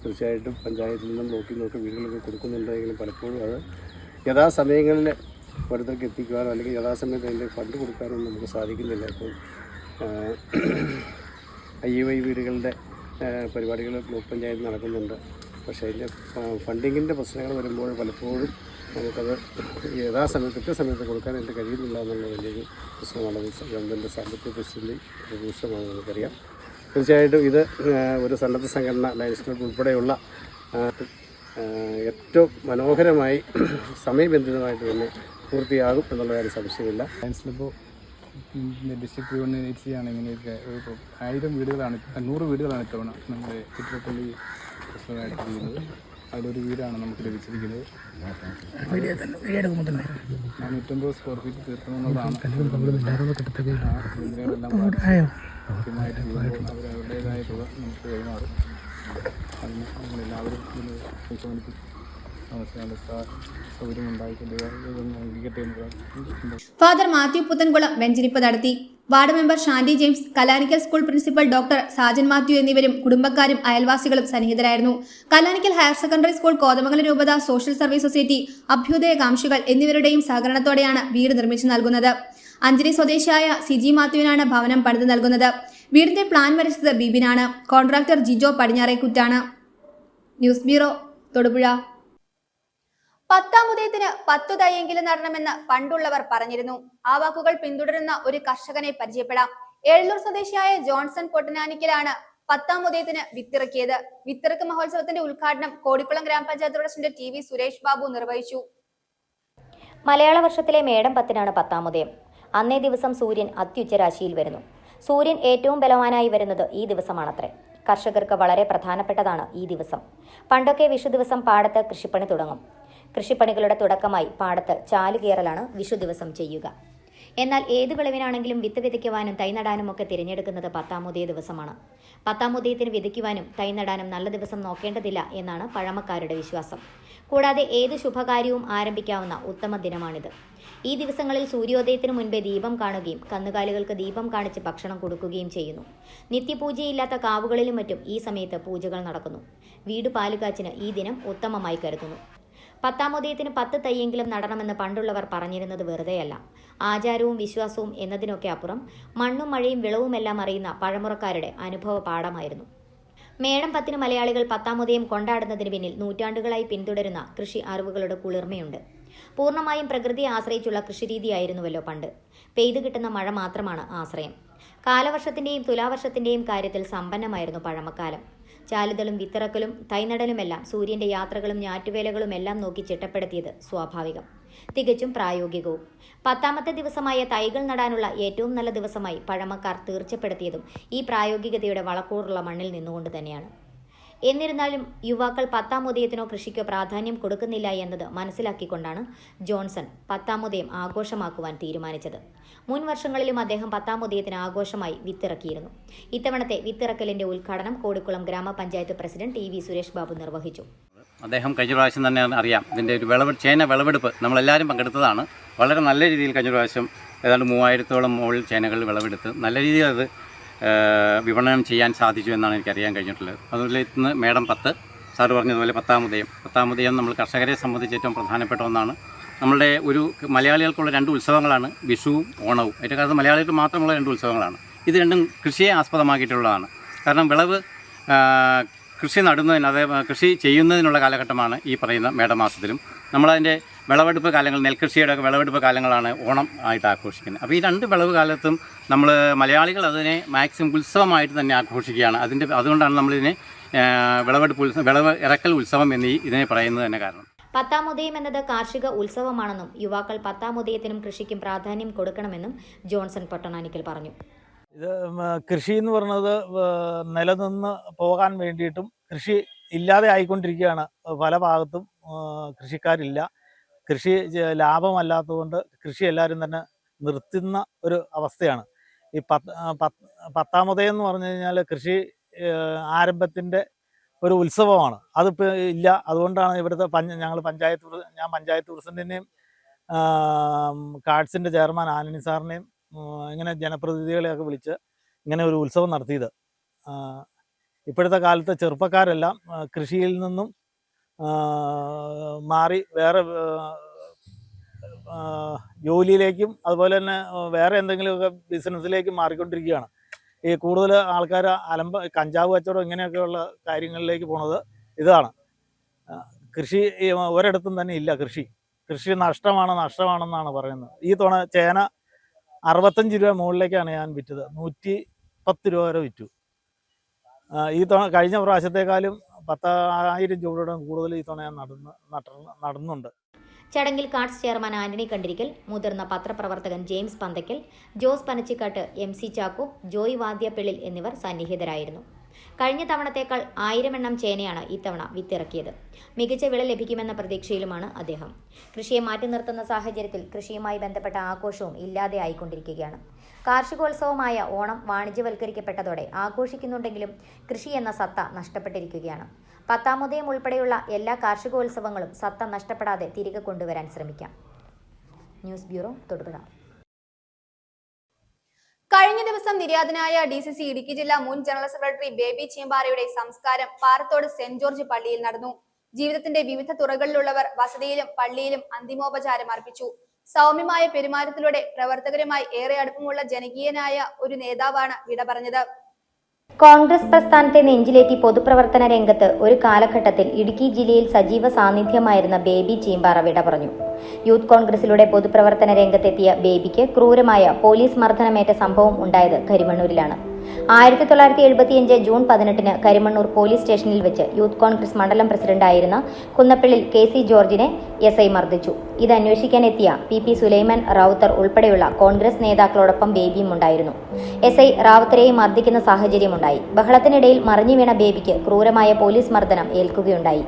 തീർച്ചയായിട്ടും പഞ്ചായത്തിൽ നിന്നും നോക്കി വീടുകളൊക്കെ കൊടുക്കുന്നുണ്ടെങ്കിലും പലപ്പോഴും അത് യഥാസമയങ്ങളിൽ ഓരോരുത്തർക്ക് എത്തിക്കുവാനോ അല്ലെങ്കിൽ യഥാസമയത്ത് അതിൻ്റെ ഫണ്ട് കൊടുക്കാനോ നമുക്ക് സാധിക്കുന്നില്ല. ഇപ്പോൾ IUI വീടുകളുടെ പരിപാടികൾ ബ്ലോക്ക് പഞ്ചായത്ത് നടക്കുന്നുണ്ട്. പക്ഷേ അതിൻ്റെ ഫണ്ടിങ്ങിൻ്റെ പ്രശ്നങ്ങൾ വരുമ്പോൾ പലപ്പോഴും നമുക്കത് യഥാസമയത്ത് കൃത്യസമയത്ത് കൊടുക്കാനായിട്ട് കഴിയുന്നില്ല എന്നുള്ള വലിയൊരു പ്രശ്നമാണ്. ഗവൺമെൻറ് സാമ്പത്തിക പ്രതിസന്ധി രൂക്ഷമാണെന്ന് നമുക്കറിയാം. തീർച്ചയായിട്ടും ഇത് ഒരു സന്നദ്ധ സംഘടന ലയൺസ് ക്ലബ്ബ് ഉൾപ്പെടെയുള്ള ഏറ്റവും മനോഹരമായി സമയബന്ധിതമായിട്ട് തന്നെ പൂർത്തിയാകും എന്നുള്ള കാര്യം സംശയമില്ല. ലയൺസ് ക്ലബ്ബ് ഡിസ്ട്രിക്ട് യൂണിവേഴ്സിറ്റിയാണ് ഇങ്ങനെയൊക്കെ 1000 വീടുകളാണ് 100 വീടുകളാണ് ഇത്തവണ നമ്മുടെ ചിത്രപ്പള്ളി പ്രശ്നമായിട്ട് ചെയ്യുന്നത്. അതിലൊരു വീടാണ് നമുക്ക് ലഭിച്ചിരിക്കുന്നത്. 450 സ്ക്വയർ ഫീറ്റ് തീർക്കണമെന്നുള്ളതാണ്. ഇതിനെല്ലാം കൃത്യമായിട്ട് അവരുടേതായ തുക നമുക്ക് കൈമാറും. അതിന് നമ്മളെല്ലാവരും ഇതിന് പരിശോധിക്കും ഫാദർ മാത്യു പുത്തൻകുളം വെഞ്ചരിപ്പ് നടത്തി. Ward member Shandy James, Kalanikkal school principal doctor Sajan Mathew എന്നിവരും കുടുംബക്കാരും അയൽവാസികളും സന്നിഹിതരായിരുന്നു. Kalanikkal higher secondary school, Kothamangalam രൂപത സോഷ്യൽ സർവീസ് സൊസൈറ്റി, അഭ്യുദയകാംക്ഷികൾ എന്നിവരുടെയും സഹകരണത്തോടെയാണ് വീട് നിർമ്മിച്ചു നൽകുന്നത്. അഞ്ചരി സ്വദേശിയായ സിജി മാത്യുവിനാണ് ഭവനം പണിത് നൽകുന്നത്. വീടിന്റെ പ്ലാൻ വരച്ചത് ബിബിനാണ്. കോൺട്രാക്ടർ ജിജോ പടിഞ്ഞാറേക്കുറ്റാണ്. News bureau, Thodupuzha. 10-ാം ഉദയത്തിന് 10 തൈയെങ്കിലും നടണമെന്ന് പണ്ടുള്ളവർ പറഞ്ഞിരുന്നു. ആ വാക്കുകൾ പിന്തുടരുന്ന ഒരു കർഷകനെ പരിചയപ്പെടാം. ഏഴൂർ സ്വദേശിയായ ജോൺസൺ പൊട്ടനാനിക്കലാണ് 10-ാം ഉദയത്തിന് വിത്തിറക്കിയത്. വിത്തിറക്ക് മഹോത്സവത്തിന്റെ ഉദ്ഘാടനം കോടിക്കുളം ഗ്രാമപഞ്ചായത്ത് പ്രസിഡന്റ് TV സുരേഷ് ബാബു നിർവഹിച്ചു. മലയാള വർഷത്തിലെ മേടം 10-നാണ് 10-ാം ഉദയം. അന്നേ ദിവസം സൂര്യൻ അത്യുച്ചരാശിയിൽ വരുന്നു. സൂര്യൻ ഏറ്റവും ബലവാനായി വരുന്നത് ഈ ദിവസമാണത്രേ. കർഷകർക്ക് വളരെ പ്രധാനപ്പെട്ടതാണ് ഈ ദിവസം. പണ്ടൊക്കെ വിഷു ദിവസം പാടത്ത് കൃഷിപ്പണി തുടങ്ങും. കൃഷിപ്പണികളുടെ തുടക്കമായി പാടത്ത് ചാലുകീറലാണ് വിഷു ദിവസം ചെയ്യുക. എന്നാൽ ഏത് വിളവിനാണെങ്കിലും വിത്ത് വിതയ്ക്കുവാനും തൈ നടാനും ഒക്കെ തിരഞ്ഞെടുക്കുന്നത് 10-ാം ഉദയ ദിവസമാണ്. 10-ാം ഉദയത്തിന് വിതയ്ക്കുവാനും തൈ നടാനും നല്ല ദിവസം നോക്കേണ്ടതില്ല എന്നാണ് പഴമക്കാരുടെ വിശ്വാസം. കൂടാതെ ഏത് ശുഭകാര്യവും ആരംഭിക്കാവുന്ന ഉത്തമ ദിനമാണിത്. ഈ ദിവസങ്ങളിൽ സൂര്യോദയത്തിനു മുൻപേ ദീപം കാണുകയും കന്നുകാലികൾക്ക് ദീപം കാണിച്ച് ഭക്ഷണം കൊടുക്കുകയും ചെയ്യുന്നു. നിത്യപൂജയില്ലാത്ത കാവുകളിലും മറ്റും ഈ സമയത്ത് പൂജകൾ നടക്കുന്നു. വീട് പാലുകാച്ചിന് ഈ ദിനം ഉത്തമമായി കരുതുന്നു. 10-ാം ഉദയത്തിന് 10 തൈയെങ്കിലും നടണമെന്ന് പണ്ടുള്ളവർ പറഞ്ഞിരുന്നത് വെറുതെയല്ല. ആചാരവും വിശ്വാസവും എന്നതിനൊക്കെ അപ്പുറം മണ്ണും മഴയും വിളവുമെല്ലാം അറിയുന്ന പഴമുറക്കാരുടെ അനുഭവ പാഠമായിരുന്നു. മേടം 10-ന് മലയാളികൾ 10-ാം ഉദയം കൊണ്ടാടുന്നതിന് പിന്നിൽ നൂറ്റാണ്ടുകളായി പിന്തുടരുന്ന കൃഷി അറിവുകളുടെ കുളിർമയുണ്ട്. പൂർണ്ണമായും പ്രകൃതിയെ ആശ്രയിച്ചുള്ള കൃഷിരീതിയായിരുന്നുവല്ലോ പണ്ട്. പെയ്തു കിട്ടുന്ന മഴ മാത്രമാണ് ആശ്രയം. കാലവർഷത്തിന്റെയും തുലാവർഷത്തിന്റെയും കാര്യത്തിൽ സമ്പന്നമായിരുന്നു പഴമക്കാലം. ചാലുതലും വിത്തിറക്കലും തൈനടലുമെല്ലാം സൂര്യന്റെ യാത്രകളും ഞാറ്റുവേലകളും എല്ലാം നോക്കി ചിട്ടപ്പെടുത്തിയത് സ്വാഭാവികം, തികച്ചും പ്രായോഗികവും. 10-ാമത്തെ ദിവസമായ തൈകൾ നടാനുള്ള ഏറ്റവും നല്ല ദിവസമായി പഴമക്കാർ തീർച്ചപ്പെടുത്തിയതും ഈ പ്രായോഗികതയുടെ വളക്കൂറുള്ള മണ്ണിൽ നിന്നുകൊണ്ട് തന്നെയാണ്. എന്നിരുന്നാലും യുവാക്കൾ 10-ാം ഉദയത്തിനോ കൃഷിക്കോ പ്രാധാന്യം കൊടുക്കുന്നില്ല എന്നത് മനസ്സിലാക്കിക്കൊണ്ടാണ് ജോൺസൺ 10-ാം ഉദയം ആഘോഷമാക്കുവാൻ തീരുമാനിച്ചത്. മുൻ വർഷങ്ങളിലും അദ്ദേഹം 10-ാം ഉദയത്തിന് ആഘോഷമായി വിത്തിറക്കിയിരുന്നു. ഇത്തവണത്തെ വിത്തിറക്കലിന്റെ ഉദ്ഘാടനം കോടിക്കുളം ഗ്രാമപഞ്ചായത്ത് പ്രസിഡന്റ് TV സുരേഷ് ബാബു നിർവഹിച്ചു. അദ്ദേഹം കഴിഞ്ഞ പ്രാവശ്യം തന്നെ അറിയാം, ഇതിൻ്റെ ഒരു ചേന വിളവെടുപ്പ് നമ്മളെല്ലാവരും പങ്കെടുത്തതാണ്. വളരെ നല്ല രീതിയിൽ കഴിഞ്ഞ പ്രാവശ്യം ഏതാണ്ട് 3000-ഓളം മുകളിൽ ചേനകൾ വിളവെടുത്ത് നല്ല രീതിയിൽ അത് വിപണനം ചെയ്യാൻ സാധിച്ചു എന്നാണ് എനിക്കറിയാൻ കഴിഞ്ഞിട്ടുള്ളത്. അതുപോലെ ഇന്ന് മേടം 10 സാറ് പറഞ്ഞതുപോലെ 10-ാം ഉദയം നമ്മൾ കർഷകരെ സംബന്ധിച്ച് ഏറ്റവും പ്രധാനപ്പെട്ട ഒന്നാണ്. നമ്മളുടെ ഒരു മലയാളികൾക്കുള്ള 2 ഉത്സവങ്ങളാണ് വിഷുവും ഓണവും. ഏറ്റവും കാലത്ത് മലയാളികൾക്ക് മാത്രമുള്ള 2 ഉത്സവങ്ങളാണ്. ഇത് രണ്ടും കൃഷിയെ ആസ്പദമാക്കിയിട്ടുള്ളതാണ്. കാരണം കൃഷി നടുന്നതിന്, അതായത് കൃഷി ചെയ്യുന്നതിനുള്ള കാലഘട്ടമാണ് ഈ പറയുന്ന മേടമാസത്തിലും. നമ്മളതിൻ്റെ വിളവെടുപ്പ് കാലങ്ങൾ, നെൽകൃഷിയുടെ വിളവെടുപ്പ് കാലങ്ങളാണ് ഓണം ആയിട്ട് ആഘോഷിക്കുന്നത്. അപ്പോൾ ഈ 2 വിളവ് കാലത്തും നമ്മൾ മലയാളികൾ അതിനെ മാക്സിമം ഉത്സവമായിട്ട് തന്നെ ആഘോഷിക്കുകയാണ്. അതുകൊണ്ടാണ് നമ്മളിതിനെ വിളവ് ഇറക്കൽ ഉത്സവം എന്ന് ഇതിനെ പറയുന്നത് തന്നെ കാരണം. പത്താമുദയം എന്നത് കാർഷിക ഉത്സവമാണെന്നും യുവാക്കൾ പത്താമുദയത്തിനും കൃഷിക്കും പ്രാധാന്യം കൊടുക്കണമെന്നും ജോൺസൺ പൊട്ടനാനിക്കൽ പറഞ്ഞു. ഇത് കൃഷി എന്ന് പറയുന്നത് നിലനിന്ന് പോകാൻ വേണ്ടിയിട്ടും കൃഷി ഇല്ലാതെ ആയിക്കൊണ്ടിരിക്കുകയാണ്. പല ഭാഗത്തും കൃഷിക്കാരില്ല. കൃഷി ലാഭമല്ലാത്തതുകൊണ്ട് കൃഷി എല്ലാവരും തന്നെ നിർത്തുന്ന ഒരു അവസ്ഥയാണ്. ഈ പത്താമുദയം എന്ന് പറഞ്ഞു കഴിഞ്ഞാൽ കൃഷി ആരംഭത്തിൻ്റെ ഒരു ഉത്സവമാണ്. അതിപ്പോൾ ഇല്ല. അതുകൊണ്ടാണ് ഇവിടുത്തെ ഞാൻ പഞ്ചായത്ത് പ്രസിഡന്റിനെയും കാർഡ്സിൻ്റെ ചെയർമാൻ ആന്റണി സാറിനെയും ഇങ്ങനെ ജനപ്രതിനിധികളെയൊക്കെ വിളിച്ച് ഇങ്ങനെ ഒരു ഉത്സവം നടത്തിയത്. ഇപ്പോഴത്തെ കാലത്ത് ചെറുപ്പക്കാരെല്ലാം കൃഷിയിൽ നിന്നും മാറി വേറെ ജോലിയിലേക്കും അതുപോലെ തന്നെ വേറെ എന്തെങ്കിലുമൊക്കെ ബിസിനസ്സിലേക്കും മാറിക്കൊണ്ടിരിക്കുകയാണ്. ഈ കൂടുതൽ ആൾക്കാർ കഞ്ചാവ് കച്ചവടം ഇങ്ങനെയൊക്കെയുള്ള കാര്യങ്ങളിലേക്ക് പോണത് ഇതാണ്. കൃഷി ഒരിടത്തും തന്നെ ഇല്ല. കൃഷി നഷ്ടമാണെന്നാണ് പറയുന്നത്. ഈ തവണ ചേന 65 രൂപ മുകളിലേക്കാണ് ഞാൻ വിറ്റത്. 110 രൂപ വരെ വിറ്റു. ഈ തവണ കഴിഞ്ഞ പ്രാവശ്യത്തെക്കാളും 10,000 രൂപയുടെ കൂടുതൽ ഈ തവണ ഞാൻ നടന്നുണ്ട്. ചടങ്ങിൽ കാർഡ്സ് ചെയർമാൻ ആന്റണി കണ്ടിരിക്കൽ, മുതിർന്ന പത്രപ്രവർത്തകൻ ജെയിംസ് പന്തക്കൽ, ജോസ് പനച്ചിക്കാട്ട്, MC ചാക്കോ, ജോയ് വാദ്യപ്പിള്ളിൽ എന്നിവർ സന്നിഹിതരായിരുന്നു. കഴിഞ്ഞ തവണത്തേക്കാൾ 1000 എണ്ണം ചേനയാണ് ഇത്തവണ വിത്തിറക്കിയത്. മികച്ച വിള ലഭിക്കുമെന്ന പ്രതീക്ഷയിലുമാണ് അദ്ദേഹം. കൃഷിയെ മാറ്റി നിർത്തുന്ന സാഹചര്യത്തിൽ കൃഷിയുമായി ബന്ധപ്പെട്ട ആഘോഷവും ഇല്ലാതെ ആയിക്കൊണ്ടിരിക്കുകയാണ്. കാർഷികോത്സവമായ ഓണം വാണിജ്യവൽക്കരിക്കപ്പെട്ടതോടെ ആഘോഷിക്കുന്നുണ്ടെങ്കിലും കൃഷി എന്ന സത്ത നഷ്ടപ്പെട്ടിരിക്കുകയാണ്. പത്താമുദയം ഉൾപ്പെടെയുള്ള എല്ലാ കാർഷികോത്സവങ്ങളും സത്ത നഷ്ടപ്പെടാതെ തിരികെ കൊണ്ടുവരാൻ ശ്രമിക്കാം. News bureau, Thodupuzha. കഴിഞ്ഞ ദിവസം നിര്യാതനായ DCC ഇടുക്കി ജില്ലാ മുൻ ജനറൽ സെക്രട്ടറി ബേബി ചീമ്പാറയുടെ സംസ്കാരം പാറത്തോട് സെന്റ് ജോർജ് പള്ളിയിൽ നടന്നു. ജീവിതത്തിന്റെ വിവിധ തുറകളിലുള്ളവർ വസതിയിലും പള്ളിയിലും അന്തിമോപചാരം അർപ്പിച്ചു. സൗമ്യമായ പെരുമാറ്റത്തിലൂടെ പ്രവർത്തകരുമായി ഏറെ അടുപ്പമുള്ള ജനകീയനായ ഒരു നേതാവാണ് വിട പറഞ്ഞത്. കോൺഗ്രസ് പ്രസ്ഥാനത്തെ നെഞ്ചിലേറ്റി പൊതുപ്രവർത്തന രംഗത്ത് ഒരു കാലഘട്ടത്തിൽ ഇടുക്കി ജില്ലയിൽ സജീവ സാന്നിധ്യമായിരുന്ന ബേബി ചീമ്പാറ വിട പറഞ്ഞു. യൂത്ത് കോൺഗ്രസിലൂടെ പൊതുപ്രവർത്തന രംഗത്തെത്തിയ ബേബിക്ക് ക്രൂരമായ പോലീസ് മർദ്ദനമേറ്റ സംഭവം ഉണ്ടായത് കരിമണ്ണൂരിലാണ്. 1975 ജൂൺ 18 കരിമണ്ണൂർ പോലീസ് സ്റ്റേഷനിൽ വെച്ച് യൂത്ത് കോൺഗ്രസ് മണ്ഡലം പ്രസിഡന്റായിരുന്ന കുന്നപ്പിള്ളിൽ KC ജോർജിനെ SI മർദ്ദിച്ചു. ഇത് അന്വേഷിക്കാനെത്തിയ PP സുലൈമാൻ റാവുത്തർ ഉൾപ്പെടെയുള്ള കോൺഗ്രസ് നേതാക്കളോടൊപ്പം ബേബിയും ഉണ്ടായിരുന്നു. SI റാവുത്തരെയും മർദ്ദിക്കുന്ന സാഹചര്യമുണ്ടായി. ബഹളത്തിനിടയിൽ മറിഞ്ഞു വീണ ബേബിക്ക് ക്രൂരമായ പോലീസ് മർദ്ദനം ഏൽക്കുകയുണ്ടായി.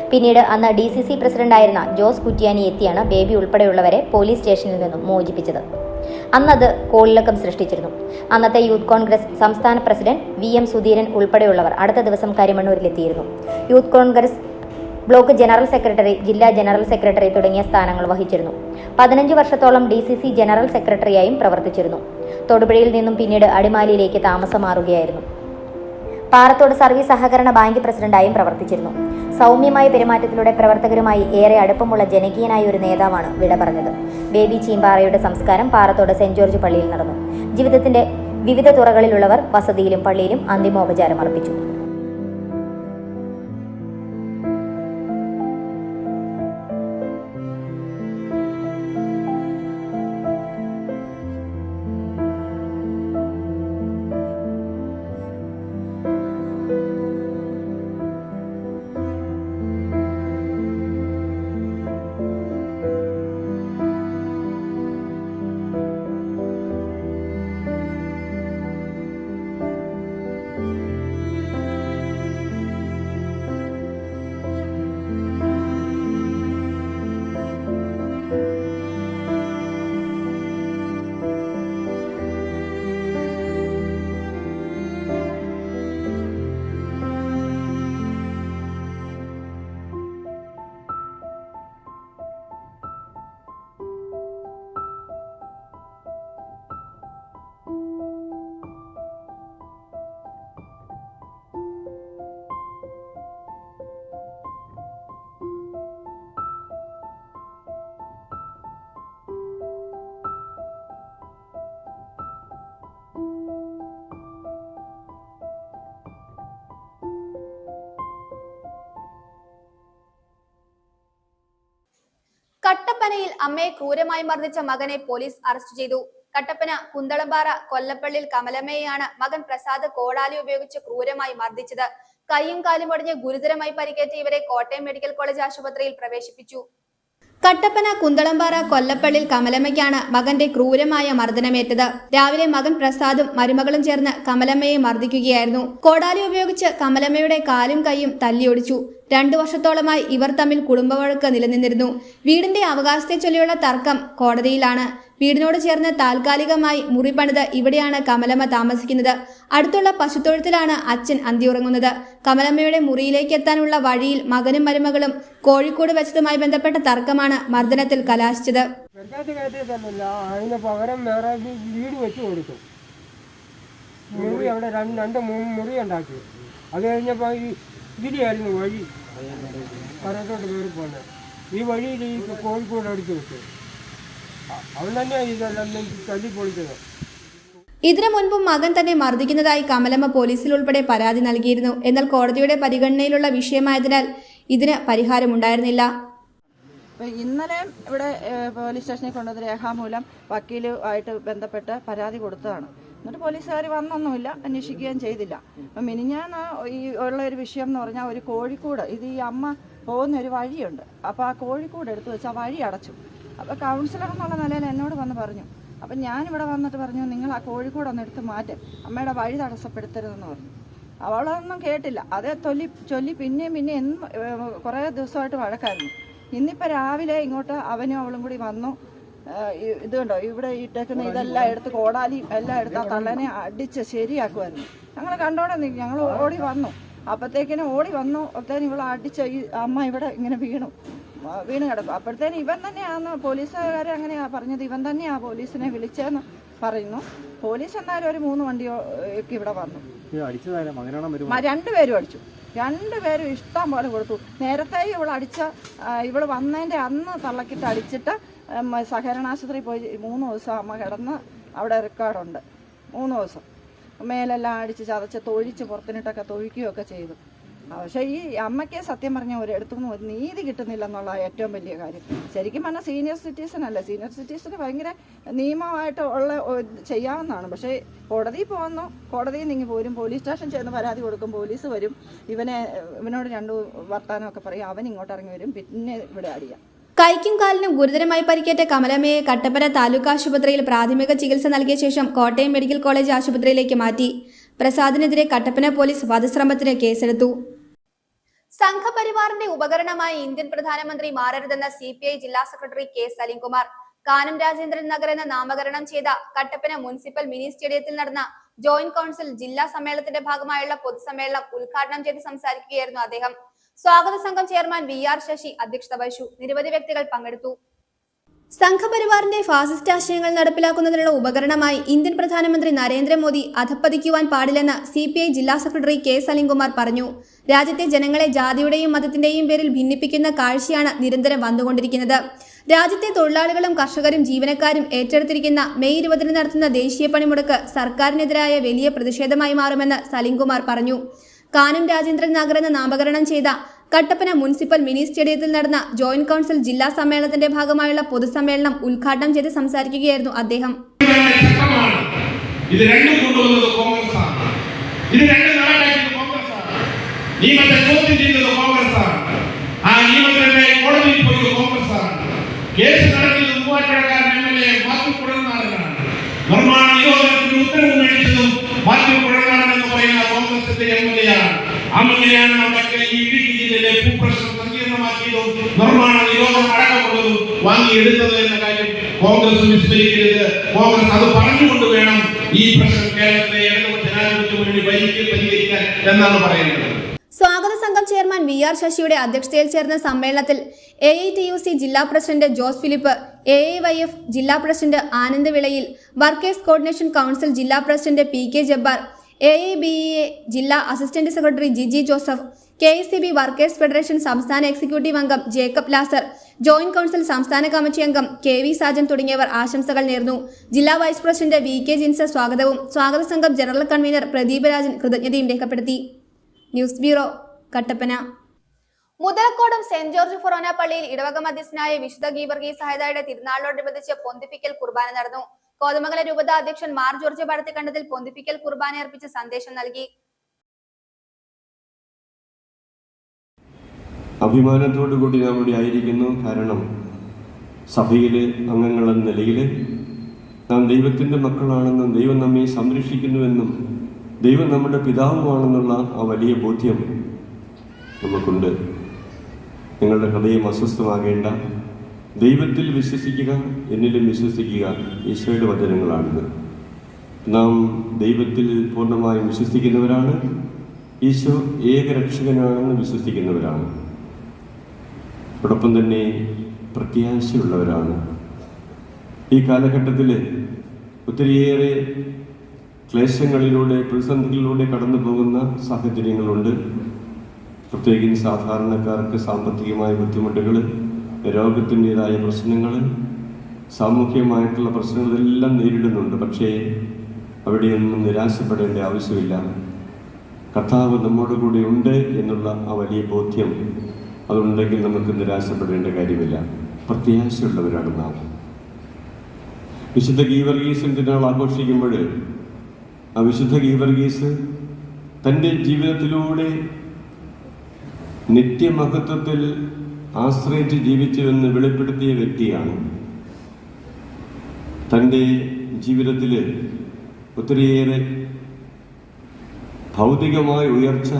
പിന്നീട് അന്ന് DCC പ്രസിഡന്റായിരുന്ന ജോസ് കുറ്റ്യാനി എത്തിയാണ് ബേബി ഉൾപ്പെടെയുള്ളവരെ പോലീസ് സ്റ്റേഷനിൽ നിന്നും മോചിപ്പിച്ചത്. അന്നത് കോളിളക്കം സൃഷ്ടിച്ചിരുന്നു. അന്നത്തെ യൂത്ത് കോൺഗ്രസ് സംസ്ഥാന പ്രസിഡന്റ് VM സുധീരൻ ഉൾപ്പെടെയുള്ളവർ അടുത്ത ദിവസം കരിമണ്ണൂരിലെത്തിയിരുന്നു. Youth Congress block general secretary, ജില്ലാ ജനറൽ സെക്രട്ടറി തുടങ്ങിയ സ്ഥാനങ്ങൾ വഹിച്ചിരുന്നു. 15 വർഷത്തോളം DCC ജനറൽ സെക്രട്ടറിയായും പ്രവർത്തിച്ചിരുന്നു. തൊടുപുഴയിൽ നിന്നും പിന്നീട് അടിമാലിയിലേക്ക് താമസം മാറുകയായിരുന്നു. പാറത്തോട് സർവീസ് സഹകരണ ബാങ്ക് പ്രസിഡന്റായും പ്രവർത്തിച്ചിരുന്നു. സൗമ്യമായ പെരുമാറ്റത്തിലൂടെ പ്രവർത്തകരുമായി ഏറെ അടുപ്പമുള്ള ജനകീയനായ ഒരു നേതാവാണ് വിട പറഞ്ഞത്. ബേബി ചീമ്പാറയുടെ സംസ്കാരം പാറത്തോട് സെന്റ് ജോർജ് പള്ളിയിൽ നടന്നു. ജീവിതത്തിന്റെ വിവിധ തുറകളിലുള്ളവർ വസതിയിലും പള്ളിയിലും അന്തിമോപചാരം അർപ്പിച്ചു. കട്ടപ്പനയിൽ അമ്മയെ ക്രൂരമായി മർദ്ദിച്ച മകനെ പോലീസ് അറസ്റ്റ് ചെയ്തു. കട്ടപ്പന കുന്തളംപാറ കൊല്ലപ്പള്ളിൽ കമലമ്മയെയാണ് മകൻ പ്രസാദ് കോടാലി ഉപയോഗിച്ച് ക്രൂരമായി മർദ്ദിച്ചത്. കൈയും കാലും ഒടിഞ്ഞ് ഗുരുതരമായി പരിക്കേറ്റ ഇവരെ കോട്ടയം മെഡിക്കൽ കോളേജ് ആശുപത്രിയിൽ പ്രവേശിപ്പിച്ചു. കട്ടപ്പന കുന്തളംപാറ കൊല്ലപ്പള്ളിൽ കമലമ്മയ്ക്കാണ് മകന്റെ ക്രൂരമായ മർദ്ദനമേറ്റത്. രാവിലെ മകൻ പ്രസാദും മരുമകളും ചേർന്ന് കമലമ്മയെ മർദ്ദിക്കുകയായിരുന്നു. കോടാലി ഉപയോഗിച്ച് കമലമ്മയുടെ കാലും കൈയും തല്ലിയൊടിച്ചു. 2 വർഷത്തോളമായി ഇവർ തമ്മിൽ കുടുംബവഴക്ക് നിലനിന്നിരുന്നു. വീടിന്റെ അവകാശത്തെ ചൊല്ലിയുള്ള തർക്കം കോടതിയിലാണ്. വീടിനോട് ചേർന്ന് താൽക്കാലികമായി മുറി പണിത് ഇവിടെയാണ് കമലമ്മ താമസിക്കുന്നത്. അടുത്തുള്ള പശുത്തൊഴുത്തിലാണ് അച്ഛൻ അന്തിയുറങ്ങുന്നത്. കമലമ്മയുടെ മുറിയിലേക്ക് എത്താനുള്ള വഴിയിൽ മകനും മരുമകളും കോഴിക്കോട് വെച്ചതുമായി ബന്ധപ്പെട്ട തർക്കമാണ് മർദ്ദനത്തിൽ കലാശിച്ചത്. അതിന് പകരം വേറെ വീട് വെച്ച് കൊടുത്തു. മുറി അവിടെ 2-3 മുറി ഉണ്ടാക്കി. അത് കഴിഞ്ഞപ്പോൾ ഇതിലായിരുന്നു വഴി കരത്തോട്ട് കയറി പോകുന്നത്. ഈ വഴിയിൽ ഈ കോഴിക്കോട് അടുത്ത് വെച്ചു. അവൻ തന്നെയാണ് ഇതെല്ലാം തല്ലിപ്പൊളിച്ചത്. ഇതിനു മുൻപും മകൻ തന്നെ മർദ്ദിക്കുന്നതായി കമലമ്മ പോലീസിൽ ഉൾപ്പെടെ പരാതി നൽകിയിരുന്നു. എന്നാൽ കോടതിയുടെ പരിഗണനയിലുള്ള വിഷയമായതിനാൽ ഇതിന് പരിഹാരമുണ്ടായിരുന്നില്ല. ഇന്നലെ ഇവിടെ പോലീസ് സ്റ്റേഷനിൽ കൊണ്ടുവന്ന രേഖാമൂലം വക്കീലുമായിട്ട് ബന്ധപ്പെട്ട് പരാതി കൊടുത്തതാണ്. എന്നിട്ട് പോലീസുകാർ വന്നൊന്നുമില്ല, അന്വേഷിക്കുകയും ചെയ്തില്ല. അപ്പം മിനിഞ്ഞാന്ന് ഈ ഉള്ള ഒരു വിഷയം എന്ന് പറഞ്ഞാൽ ഒരു കോഴിക്കോട്, ഇത് ഈ അമ്മ പോകുന്ന ഒരു വഴിയുണ്ട്. അപ്പോൾ ആ കോഴിക്കോട് എടുത്ത് വെച്ച് ആ വഴി അടച്ചു. അപ്പോൾ കൗൺസിലർ എന്നുള്ള നിലയിൽ എന്നോട് വന്ന് പറഞ്ഞു. അപ്പം ഞാനിവിടെ വന്നിട്ട് പറഞ്ഞു, നിങ്ങൾ ആ കോഴിക്കോടൊന്ന് എടുത്ത് മാറ്റും, അമ്മയുടെ വഴി തടസ്സപ്പെടുത്തരുതെന്ന് പറഞ്ഞു. അവളൊന്നും കേട്ടില്ല. അതേ ചൊല്ലി പിന്നെയും കുറേ ദിവസമായിട്ട് വഴക്കായിരുന്നു. ഇന്നിപ്പോൾ രാവിലെ ഇങ്ങോട്ട് അവനും അവളും കൂടി വന്നു. ഇത് കണ്ടോ, ഇവിടെ ഇട്ടേക്കുന്ന ഇതെല്ലാം എടുത്ത് കോടാലി എല്ലാം എടുത്ത് ആ തള്ളനെ അടിച്ച് ശരിയാക്കുമായിരുന്നു. ഞങ്ങൾ കണ്ടോടെ ഞങ്ങൾ ഓടി വന്നു. അപ്പോഴത്തേക്കിനും ഇവളെ അടിച്ച ഈ അമ്മ ഇവിടെ ഇങ്ങനെ വീണ് കിടക്കും. അപ്പോഴത്തേനും ഇവൻ തന്നെയാന്ന് പോലീസുകാരെ അങ്ങനെയാ പറഞ്ഞത്. ഇവൻ തന്നെയാ പോലീസിനെ വിളിച്ചതെന്ന് പറയുന്നു. പോലീസ് എന്നാലും ഒരു 3 വണ്ടിയൊക്കെ ഇവിടെ വന്നു. 2 പേരും അടിച്ചു. 2 പേരും ഇഷ്ടം പോലെ കൊടുത്തു. നേരത്തെ ഇവള് വന്നതിൻ്റെ അന്ന് തള്ളക്കിട്ട് അടിച്ചിട്ട് സഹകരണാശുപത്രി പോയി 3 ദിവസം അമ്മ കിടന്ന് അവിടെ റെക്കോർഡുണ്ട്. 3 ദിവസം മേലെല്ലാം അടിച്ച് ചതച്ച് തൊഴിച്ച് പുറത്തിനിട്ടൊക്കെ തൊഴിക്കുകയൊക്കെ ചെയ്തു. പക്ഷേ ഈ അമ്മയ്ക്ക് സത്യം പറഞ്ഞ ഒരിടത്തുനിന്ന് ഒരു നീതി കിട്ടുന്നില്ല എന്നുള്ള ഏറ്റവും വലിയ കാര്യം. ശരിക്കും പറഞ്ഞാൽ സീനിയർ സിറ്റിസൺ അല്ല. സീനിയർ സിറ്റിസന് ഭയങ്കര നിയമമായിട്ട് ചെയ്യാവുന്നതാണ്. പക്ഷേ കോടതിയിൽ പോകുന്നു, കോടതിയിൽ നീങ്ങി പോരും, പോലീസ് സ്റ്റേഷൻ ചെന്ന് പരാതി കൊടുക്കും, പോലീസ് വരും, ഇവനോട് 2 വർത്താനമൊക്കെ പറയും, അവൻ ഇങ്ങോട്ട് ഇറങ്ങി വരും, പിന്നെ ഇവിടെ അടിയാം. കൈക്കും കാലിനും ഗുരുതരമായി പരിക്കേറ്റ കമലമ്മയെ കട്ടപ്പന താലൂക്ക് ആശുപത്രിയിൽ പ്രാഥമിക ചികിത്സ നൽകിയ ശേഷം കോട്ടയം മെഡിക്കൽ കോളേജ് ആശുപത്രിയിലേക്ക് മാറ്റി. പ്രസാദിനെതിരെ കട്ടപ്പന പോലീസ് വധശ്രമത്തിന് കേസെടുത്തു. സംഘപരിവാറിന്റെ ഉപകരണമായി ഇന്ത്യൻ പ്രധാനമന്ത്രി മാറരുതെന്ന CPI ജില്ലാ സെക്രട്ടറി K. സലീംകുമാർ കാനം രാജേന്ദ്രൻ നഗർ എന്ന നാമകരണം ചെയ്ത കട്ടപ്പന മുനിസിപ്പൽ മിനി സ്റ്റേഡിയത്തിൽ നടന്ന ജോയിന്റ് കൗൺസിൽ ജില്ലാ സമ്മേളനത്തിന്റെ ഭാഗമായുള്ള പൊതുസമ്മേളനം ഉദ്ഘാടനം ചെയ്ത് സംസാരിക്കുകയായിരുന്നു അദ്ദേഹം. സ്വാഗത സംഘം ചെയർമാൻ VR ശശി അധ്യക്ഷത വഹിച്ചു. നിരവധി വ്യക്തികൾ പങ്കെടുത്തു. സംഘപരിവാറിന്റെ ഫാസിസ്റ്റ് ആശയങ്ങൾ നടപ്പിലാക്കുന്നതിനുള്ള ഉപകരണമായി ഇന്ത്യൻ പ്രധാനമന്ത്രി നരേന്ദ്രമോദി അധപ്പതിക്കുവാൻ പാടില്ലെന്ന് CPI ജില്ലാ സെക്രട്ടറി K. സലീംകുമാർ പറഞ്ഞു. രാജ്യത്തെ ജനങ്ങളെ ജാതിയുടെയും മതത്തിന്റെയും പേരിൽ ഭിന്നിപ്പിക്കുന്ന കാഴ്ചയാണ് നിരന്തരം വന്നുകൊണ്ടിരിക്കുന്നത്. രാജ്യത്തെ തൊഴിലാളികളും കർഷകരും ജീവനക്കാരും ഏറ്റെടുത്തിരിക്കുന്ന മെയ് 20 നടത്തുന്ന ദേശീയ പണിമുടക്ക് സർക്കാരിനെതിരായ വലിയ പ്രതിഷേധമായി മാറുമെന്ന് സലീംകുമാർ പറഞ്ഞു. കാനം രാജേന്ദ്രൻ നഗർ എന്ന നാമകരണം ചെയ്ത കട്ടപ്പന മുനിസിപ്പൽ മിനി സ്റ്റേഡിയത്തിൽ നടന്ന ജോയിന്റ് കൗൺസിൽ ജില്ലാ സമ്മേളനത്തിന്റെ ഭാഗമായുള്ള പൊതുസമ്മേളനം ഉദ്ഘാടനം ചെയ്ത് സംസാരിക്കുകയായിരുന്നു അദ്ദേഹം. ഇത് രണ്ടും കൊണ്ടുവന്നത് കോൺഗ്രസ്സാണ്. ഇത് രണ്ട് നാടാക്കിയത് കോൺഗ്രസ്സാണ്. നിയമത്തെ ചോദ്യം ചെയ്തത് കോൺഗ്രസ്സാണ്. ആ നിയമത്തിന്റെ കോടതിയിൽ പോയത് കോൺഗ്രസ്സാണ്. കേസ് നടത്തിയത് മൂവാറ്റുപുഴക്കാരൻ MLA മാത്യു കുഴൽനാടനാണ്. നിർമ്മാണ നിരോധനത്തിന് ഉത്തരവ് മേടിച്ചതും മാത്യു കുഴൽനാടൻ എന്ന് പറയുന്ന കോൺഗ്രസിന്റെ MLA ആണ്. അങ്ങനെയാണ് നമ്മുടെ ഈ ഇടുക്കി ജില്ലയിലെ ഭൂപ്രശ്നം സങ്കീർണമാക്കിയതും നിർമ്മാണ നിരോധനം അടക്കമുള്ളതും വാങ്ങിയെടുത്തത് എന്ന കാര്യം കോൺഗ്രസ് വിസ്മരിക്കരുത്. കോൺഗ്രസ് അത് പറഞ്ഞുകൊണ്ട് വേണം ഈ പ്രശ്നം കേരളത്തിലെ ഇടതുപക്ഷ ജനാധിപത്യ മുന്നണി പരിഹരിക്കാൻ എന്നാണ് പറയുന്നത്. സ്വാഗത സംഘം ചെയർമാൻ VR ശശിയുടെ അധ്യക്ഷതയിൽ ചേർന്ന സമ്മേളനത്തിൽ AITUC ജില്ലാ പ്രസിഡന്റ് ജോസ് ഫിലിപ്പ്, AIYF ജില്ലാ president Anand Vilayil, workers coordination council ജില്ലാ പ്രസിഡന്റ് PK ജബ്ബാർ, AIBEA ജില്ലാ assistant secretary Giji Joseph, KSCB workers federation സംസ്ഥാന എക്സിക്യൂട്ടീവ് അംഗം ജേക്കബ് ലാസർ, ജോയിന്റ് കൗൺസിൽ സംസ്ഥാന കമ്മിറ്റി അംഗം KV സാജൻ തുടങ്ങിയവർ ആശംസകൾ നേർന്നു. ജില്ലാ വൈസ് പ്രസിഡന്റ് VK ജിൻസ സ്വാഗതവും സ്വാഗത സംഘം ജനറൽ കൺവീനർ പ്രദീപ് രാജൻ കൃതജ്ഞതയും രേഖപ്പെടുത്തി. News bureau, Kattappana. Muthalakodam saint George forane പള്ളിയിൽ ഇടവക മധ്യസ്ഥനായ വിശുദ്ധ ഗീവർഗീസ് സഹായതയുടെ തിരുനാളിനോടനുബന്ധിച്ച് പൊന്തിപ്പിക്കൽ കുർബാന നടന്നു. കോതമംഗലം രൂപത അധ്യക്ഷൻ മാർ ജോർജ് പടത്തിക്കണ്ടത്തിൽ പൊന്തിപ്പിക്കൽ കുർബാന അർപ്പിച്ച് സന്ദേശം നൽകി. അഭിമാനത്തോടു കൂടി നാം ഇവിടെ ആയിരിക്കുന്നു. കാരണം സഭയിലെ അംഗങ്ങളെന്ന നിലയിൽ നാം ദൈവത്തിൻ്റെ മക്കളാണെന്നും ദൈവം നമ്മെ സംരക്ഷിക്കുന്നുവെന്നും ദൈവം നമ്മുടെ പിതാവുമാണെന്നുള്ള ആ വലിയ ബോധ്യം നമുക്കുണ്ട്. നിങ്ങളുടെ ഹൃദയം അസ്വസ്ഥമാകേണ്ട, ദൈവത്തിൽ വിശ്വസിക്കുക, എന്നിലും വിശ്വസിക്കുക, ഈശോയുടെ വചനങ്ങളാണിത്. നാം ദൈവത്തിൽ പൂർണ്ണമായും വിശ്വസിക്കുന്നവരാണ്. ഈശോ ഏകരക്ഷകനാണെന്ന് വിശ്വസിക്കുന്നവരാണ്. അതോടൊപ്പം തന്നെ പ്രത്യാശയുള്ളവരാണ്. ഈ കാലഘട്ടത്തിൽ ഒത്തിരിയേറെ ക്ലേശങ്ങളിലൂടെ, പ്രതിസന്ധികളിലൂടെ കടന്നു പോകുന്ന സാഹചര്യങ്ങളുണ്ട്. പ്രത്യേകിച്ച് സാധാരണക്കാർക്ക് സാമ്പത്തികമായ ബുദ്ധിമുട്ടുകൾ, രോഗത്തിൻ്റെതായ പ്രശ്നങ്ങൾ, സാമൂഹ്യമായിട്ടുള്ള പ്രശ്നങ്ങളെല്ലാം നേരിടുന്നുണ്ട്. പക്ഷേ അവിടെയൊന്നും നിരാശപ്പെടേണ്ട ആവശ്യമില്ല. കർത്താവ് നമ്മോട് കൂടെ ഉണ്ട് എന്നുള്ള ആ വലിയ ബോധ്യം അതുണ്ടെങ്കിൽ നമുക്ക് നിരാശപ്പെടേണ്ട കാര്യമില്ല. പ്രത്യാശയുള്ളവരാണ് നാം. വിശുദ്ധ ഗീവർഗീസിൻ്റെ നാൾ ആഘോഷിക്കുമ്പോൾ ആ വിശുദ്ധ ഗീവർഗീസ് തൻ്റെ ജീവിതത്തിലൂടെ നിത്യമഹത്വത്തിൽ ആശ്രയിച്ച് ജീവിച്ചുവെന്ന് വെളിപ്പെടുത്തിയ വ്യക്തിയാണ്. തൻ്റെ ജീവിതത്തിൽ ഒത്തിരിയേറെ ഭൗതികമായ ഉയർച്ച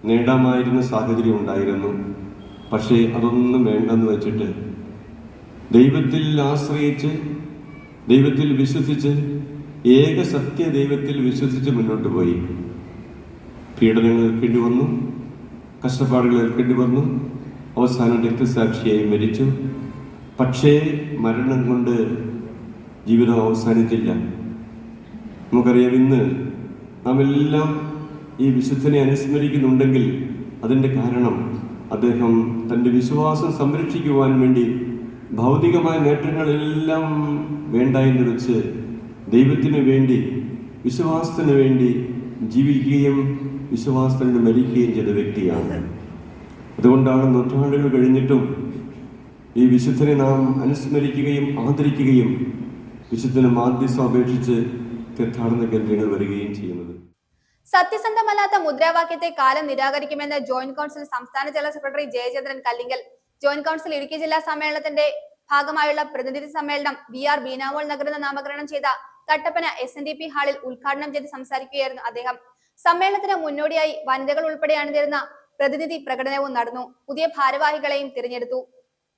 നേടാമായിരുന്ന സാഹചര്യം ഉണ്ടായിരുന്നു. പക്ഷേ അതൊന്നും വേണ്ടെന്ന് വെച്ചിട്ട് ദൈവത്തിൽ ആശ്രയിച്ച്, ദൈവത്തിൽ വിശ്വസിച്ച്, ഏക സത്യ ദൈവത്തിൽ വിശ്വസിച്ച് മുന്നോട്ട് പോയി. പീഡനങ്ങൾ ഏൽക്കേണ്ടി വന്നു, കഷ്ടപ്പാടുകൾ ഏൽക്കേണ്ടി വന്നു, അവസാനം രക്തസാക്ഷിയായി മരിച്ചു. പക്ഷേ മരണം കൊണ്ട് ജീവിതം അവസാനിച്ചില്ല. നമുക്കറിയാം, ഇന്ന് നാം എല്ലാം ഈ വിശുദ്ധനെ അനുസ്മരിക്കുന്നുണ്ടെങ്കിൽ അതിൻ്റെ കാരണം അദ്ദേഹം തൻ്റെ വിശ്വാസം സംരക്ഷിക്കുവാൻ വേണ്ടി ഭൗതികമായ നേട്ടങ്ങളെല്ലാം വേണ്ട എന്ന് വെച്ച് ദൈവത്തിന് വേണ്ടി, വിശ്വാസത്തിന് വേണ്ടി ജീവിക്കുകയും വിശ്വാസത്തിന് മരിക്കുകയും ചെയ്ത വ്യക്തിയാണ്. അതുകൊണ്ടാണ് നൂറ്റാണ്ടുകൾ കഴിഞ്ഞിട്ടും ഈ വിശുദ്ധനെ നാം അനുസ്മരിക്കുകയും ആദരിക്കുകയും വിശുദ്ധന് മാധ്യസ്ഥം അപേക്ഷിച്ച് തീർത്ഥാടന കേന്ദ്രങ്ങൾ വരികയും ചെയ്യുന്നത്. സത്യസന്ധമല്ലാത്ത മുദ്രാവാക്യത്തെ കാലം നിരാകരിക്കുമെന്ന് ജോയിന്റ് കൗൺസിൽ സംസ്ഥാന general secretary Jayachandran Kallingal. Joint council Idukki ജില്ലാ സമ്മേളനത്തിന്റെ ഭാഗമായുള്ള പ്രതിനിധി സമ്മേളനം VR ബീനാമോൾ നഗറിൽ നാമകരണം ചെയ്ത കട്ടപ്പന SNDP ഹാളിൽ ഉദ്ഘാടനം ചെയ്ത് സംസാരിക്കുകയായിരുന്നു അദ്ദേഹം. സമ്മേളനത്തിന് മുന്നോടിയായി വനിതകൾ ഉൾപ്പെടെ അണിനിരുന്ന പ്രതിനിധി പ്രകടനവും നടന്നു. പുതിയ ഭാരവാഹികളെയും തിരഞ്ഞെടുത്തു.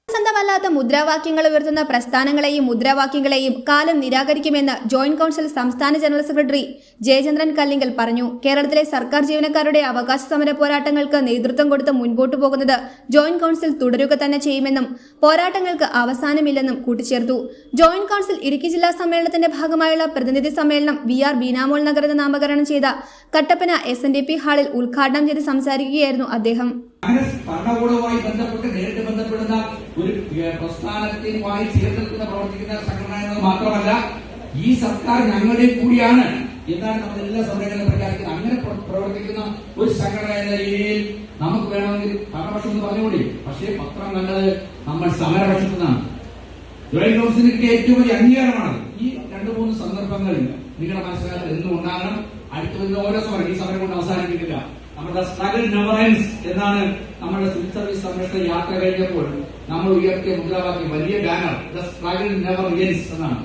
സത്യസന്ധമല്ലാത്ത മുദ്രാവാക്യങ്ങൾ ഉയർത്തുന്ന പ്രസ്ഥാനങ്ങളെയും മുദ്രാവാക്യങ്ങളെയും കാലം നിരാകരിക്കുമെന്ന് ജോയിന്റ് കൗൺസിൽ സംസ്ഥാന ജനറൽ സെക്രട്ടറി ജയചന്ദ്രൻ കല്ലിങ്കൽ പറഞ്ഞു. കേരളത്തിലെ സർക്കാർ ജീവനക്കാരുടെ അവകാശ സമര പോരാട്ടങ്ങൾക്ക് നേതൃത്വം കൊടുത്ത് മുൻപോട്ടു പോകുന്നത് ജോയിന്റ് കൗൺസിൽ തുടരുക തന്നെ ചെയ്യുമെന്നും പോരാട്ടങ്ങൾക്ക് അവസാനമില്ലെന്നും കൂട്ടിച്ചേർത്തു. ജോയിന്റ് കൗൺസിൽ ഇടുക്കി ജില്ലാ സമ്മേളനത്തിന്റെ ഭാഗമായുള്ള പ്രതിനിധി സമ്മേളനം VR ബീനാമോൾ നഗറിൽ നാമകരണം ചെയ്ത കട്ടപ്പന SNDP ഹാളിൽ ഉദ്ഘാടനം ചെയ്ത് സംസാരിക്കുകയായിരുന്നു അദ്ദേഹം. ഭരണകൂടവുമായി ബന്ധപ്പെട്ട് നേരിട്ട് ബന്ധപ്പെടുന്ന ഒരു പ്രസ്ഥാനത്തിനുമായി ചേർന്ന് പ്രവർത്തിക്കുന്ന സംഘടന എന്നത് മാത്രമല്ല, ഈ സർക്കാർ ഞങ്ങളുടെ കൂടിയാണ് എന്നാണ് നമ്മൾ എല്ലാ സമരങ്ങളിലും പ്രഖ്യാപിക്കുന്നത്. അങ്ങനെ പ്രവർത്തിക്കുന്ന ഒരു സംഘടന എന്ന രീതിയിൽ നമുക്ക് വേണമെങ്കിൽ ഭരണപക്ഷം എന്ന് പറഞ്ഞുകൂടി. പക്ഷേ പത്രം കണ്ടത് നമ്മൾ സമരപക്ഷത്തു നിന്നാണ്. ജോയിന്റ് കൗൺസിലിന് കിട്ടിയ ഏറ്റവും വലിയ അംഗീകാരമാണ്. ഈ 2-3 സന്ദർഭങ്ങളിൽ നിങ്ങളുടെ മനസ്സിലാക്കാൻ എന്നും ഉണ്ടാകണം. അടുത്തു വരുന്ന ഓരോ സമരം ഈ സമരം കൊണ്ട് അവസാനിപ്പിക്കില്ല. നമ്മുടെ സ്ട്രഗിൾ നെവർ എൻഡ്സ് എന്നാണ് നമ്മുടെ സിവിൽ സർവീസ് സംരക്ഷണ യാത്ര കഴിഞ്ഞപ്പോൾ നമ്മൾ ഉയർത്തിയ മുദ്രാവാക്യം, വലിയ banner, the struggle never ends എന്നാണ്.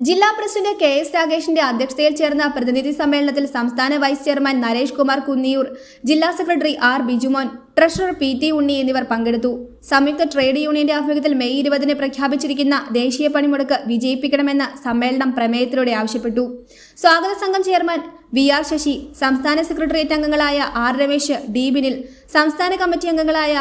ജില്ലാ പ്രസിഡന്റ് KS രാഗേഷിന്റെ അധ്യക്ഷതയിൽ ചേർന്ന പ്രതിനിധി സമ്മേളനത്തിൽ സംസ്ഥാന വൈസ് ചെയർമാൻ നരേഷ് കുമാർ കുന്നിയൂർ, ജില്ലാ secretary R Bijumon, treasurer PT ഉണ്ണി എന്നിവർ പങ്കെടുത്തു. സംയുക്ത ട്രേഡ് യൂണിയന്റെ ആഭിമുഖ്യത്തിൽ മെയ് 20 പ്രഖ്യാപിച്ചിരിക്കുന്ന ദേശീയ പണിമുടക്ക് വിജയിപ്പിക്കണമെന്ന് സമ്മേളനം പ്രമേയത്തിലൂടെ ആവശ്യപ്പെട്ടു. സ്വാഗത സംഘം ചെയർമാൻ VR ശശി, സംസ്ഥാന സെക്രട്ടേറിയറ്റ് അംഗങ്ങളായ R രമേശ്, D ബിനിൽ, സംസ്ഥാന കമ്മിറ്റി അംഗങ്ങളായ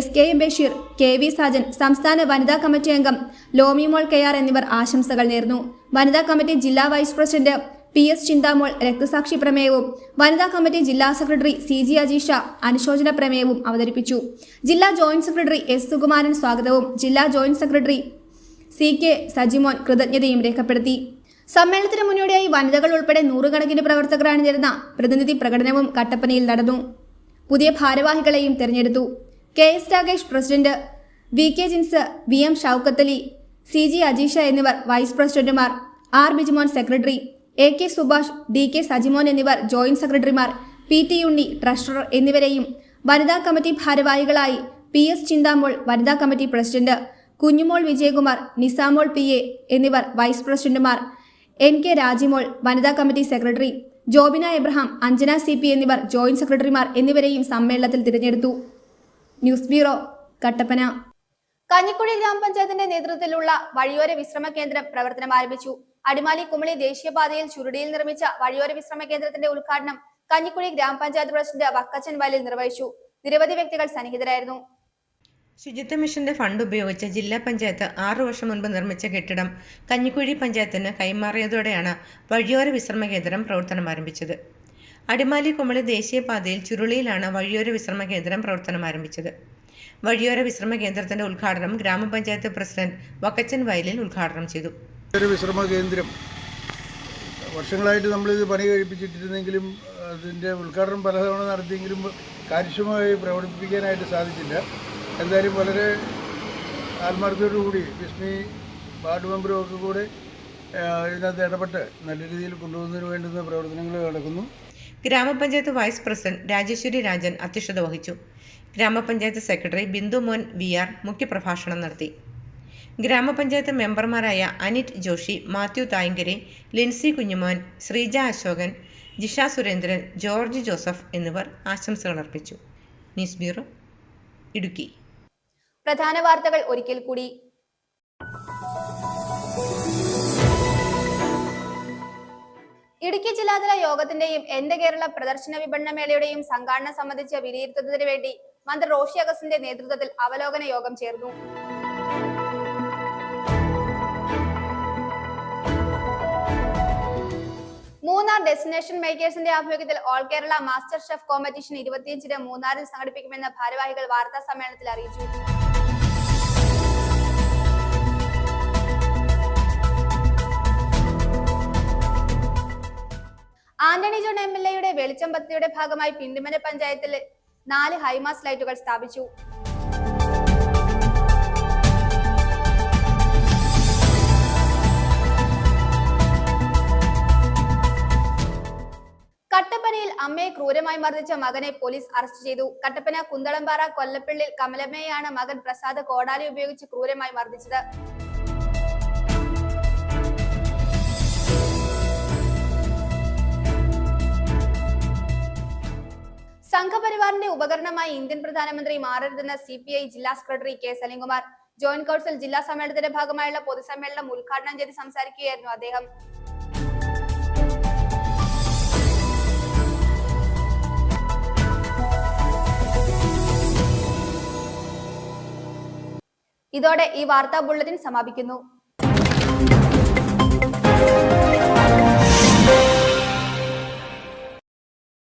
SKM ബഷീർ, KV സാജൻ, സംസ്ഥാന വനിതാ കമ്മിറ്റി അംഗം ലോമിമോൾ KR എന്നിവർ ആശംസകൾ നേർന്നു. വനിതാ കമ്മിറ്റി ജില്ലാ വൈസ് പ്രസിഡന്റ് PS ചിന്താമോൾ രക്തസാക്ഷി പ്രമേയവും വനിതാ കമ്മിറ്റി ജില്ലാ സെക്രട്ടറി CG അജീഷ അനുശോചന പ്രമേയവും അവതരിപ്പിച്ചു. ജില്ലാ ജോയിന്റ് സെക്രട്ടറി S സുകുമാരൻ സ്വാഗതവും ജില്ലാ ജോയിന്റ് സെക്രട്ടറി CK സജിമോൻ കൃതജ്ഞതയും രേഖപ്പെടുത്തി. സമ്മേളനത്തിന് മുന്നോടിയായി വനിതകൾ ഉൾപ്പെടെ 100 കണക്കിന് പ്രവർത്തകർ അണിനിരുന്ന പ്രതിനിധി പ്രകടനവും കട്ടപ്പനയിൽ നടന്നു. പുതിയ ഭാരവാഹികളെയും തെരഞ്ഞെടുത്തു. KS Ragesh president, VK Jins, VM Shoukathali, CG Ajeesha എന്നിവർ വൈസ് പ്രസിഡന്റുമാർ, R Bijumon secretary, AK Subhash, DK Sajimon എന്നിവർ ജോയിന്റ് സെക്രട്ടറിമാർ, PT ഉണ്ണി ട്രഷറർ എന്നിവരെയും വനിതാ കമ്മിറ്റി ഭാരവാഹികളായി PS ചിന്താമോൾ വനിതാ committee president, Kunjumol Vijayakumar, Nisamol PA എന്നിവർ വൈസ് പ്രസിഡന്റുമാർ, NK രാജിമോൾ വനിതാ committee secretary, Jobina Abraham, Anjana CP എന്നിവർ ജോയിന്റ് സെക്രട്ടറിമാർ എന്നിവരെയും സമ്മേളനത്തിൽ തിരഞ്ഞെടുത്തു. News bureau, Kattappana. കഞ്ഞിക്കുഴി ഗ്രാമപഞ്ചായത്തിന്റെ നേതൃത്വത്തിലുള്ള വഴിയോര വിശ്രമ കേന്ദ്രം പ്രവർത്തനം ആരംഭിച്ചു. അടിമാലി കുമളി ദേശീയപാതയിൽ ചുരുടിയിൽ നിർമ്മിച്ച വഴിയോര വിശ്രമ കേന്ദ്രത്തിന്റെ ഉദ്ഘാടനം കഞ്ഞിക്കുഴി ഗ്രാമപഞ്ചായത്ത് പ്രസിഡന്റ് വക്കച്ചൻ വയലിൽ നിർവഹിച്ചു. നിരവധി വ്യക്തികൾ സന്നിഹിതരായിരുന്നു. ശുചിത്വ മിഷന്റെ ഫണ്ട് ഉപയോഗിച്ച് ജില്ലാ പഞ്ചായത്ത് 6 വർഷം മുൻപ് നിർമ്മിച്ച കെട്ടിടം കഞ്ഞിക്കുഴി പഞ്ചായത്തിന് കൈമാറിയതോടെയാണ് വഴിയോര വിശ്രമ കേന്ദ്രം പ്രവർത്തനം ആരംഭിച്ചത്. അടിമാലി കുമളി ദേശീയപാതയിൽ ചുരുളിയിലാണ് വഴിയോര വിശ്രമ കേന്ദ്രം പ്രവർത്തനം ആരംഭിച്ചത്. വഴിയോര വിശ്രമ കേന്ദ്രത്തിന്റെ ഉദ്ഘാടനം ഗ്രാമപഞ്ചായത്ത് പ്രസിഡന്റ് വക്കച്ചൻ വയലിൽ ഉദ്ഘാടനം ചെയ്തു. വിശ്രമ കേന്ദ്രം വർഷങ്ങളായിട്ട് നമ്മളിത് പണി കഴിപ്പിച്ചിട്ടിരുന്നെങ്കിലും അതിൻ്റെ ഉദ്ഘാടനം പലതവണ നടത്തിയെങ്കിലും കാര്യക്ഷമമായി പ്രവർത്തിപ്പിക്കാനായിട്ട് സാധിച്ചില്ല. എന്തായാലും വളരെ ആത്മാർത്ഥതയോടുകൂടി വിസ്മി വാർഡ് മെമ്പറും ഒക്കെ കൂടെ ഇതിനകത്ത് ഇടപെട്ട് നല്ല രീതിയിൽ കൊണ്ടുപോകുന്നതിന് വേണ്ടുന്ന പ്രവർത്തനങ്ങൾ നടക്കുന്നു. ഗ്രാമപഞ്ചായത്ത് വൈസ് പ്രസിഡന്റ് രാജേശ്വരി രാജൻ അധ്യക്ഷത വഹിച്ചു. ഗ്രാമപഞ്ചായത്ത് സെക്രട്ടറി ബിന്ദു മോൻ VR മുഖ്യപ്രഭാഷണം നടത്തി. ഗ്രാമപഞ്ചായത്ത് മെമ്പർമാരായ അനിറ്റ് ജോഷി, മാത്യു തായങ്കരി, ലിൻസി കുഞ്ഞുമോൻ, ശ്രീജ അശോകൻ, ജിഷ സുരേന്ദ്രൻ, ജോർജ് ജോസഫ് എന്നിവർ ആശംസകൾ അർപ്പിച്ചു. News bureau, Idukki. പ്രധാന വാർത്തകൾ ഒരിക്കൽ കൂടി. ഇടുക്കി ജില്ലാതല യോഗത്തിന്റെയും എന്റെ കേരള പ്രദർശന വിപണന മേളയുടെയും സംഘാടനം സംബന്ധിച്ച് വിലയിരുത്തുന്നതിന് വേണ്ടി മന്ത്രി റോഷി അഗസ്റ്റിന്റെ നേതൃത്വത്തിൽ അവലോകന യോഗം ചേർന്നു. മൂന്നാർ ഡെസ്റ്റിനേഷൻ മേക്കേഴ്സിന്റെ ആഭിമുഖ്യത്തിൽ all Kerala master chef competition 25-ന് മൂന്നാറിൽ സംഘടിപ്പിക്കുമെന്ന് ഭാരവാഹികൾ വാർത്താ സമ്മേളനത്തിൽ അറിയിച്ചു. ആന്റണി ജോൺ MLA വെളിച്ചം പദ്ധതിയുടെ ഭാഗമായി പിണ്ടിമന പഞ്ചായത്തിൽ 4 ഹൈമാസ് ലൈറ്റുകൾ സ്ഥാപിച്ചു. കട്ടപ്പനയിൽ അമ്മയെ ക്രൂരമായി മർദ്ദിച്ച മകനെ പോലീസ് അറസ്റ്റ് ചെയ്തു. കട്ടപ്പന കുന്തളംപാറ കൊല്ലപ്പള്ളിൽ കമലമ്മയെയാണ് മകൻ പ്രസാദ് കോടാലി ഉപയോഗിച്ച് ക്രൂരമായി മർദ്ദിച്ചത്. സംഘപരിവാറിന്റെ ഉപകരണമായി ഇന്ത്യൻ പ്രധാനമന്ത്രി മാറരുതെന്ന CPI ജില്ലാ secretary K Salim Kumar joint council ജില്ലാ സമ്മേളനത്തിന്റെ ഭാഗമായുള്ള പൊതുസമ്മേളനം ഉദ്ഘാടനം ചെയ്ത് സംസാരിക്കുകയായിരുന്നു അദ്ദേഹം. ഇതോടെ ഈ വാർത്താ ബുള്ളറ്റിൻ സമാപിക്കുന്നു.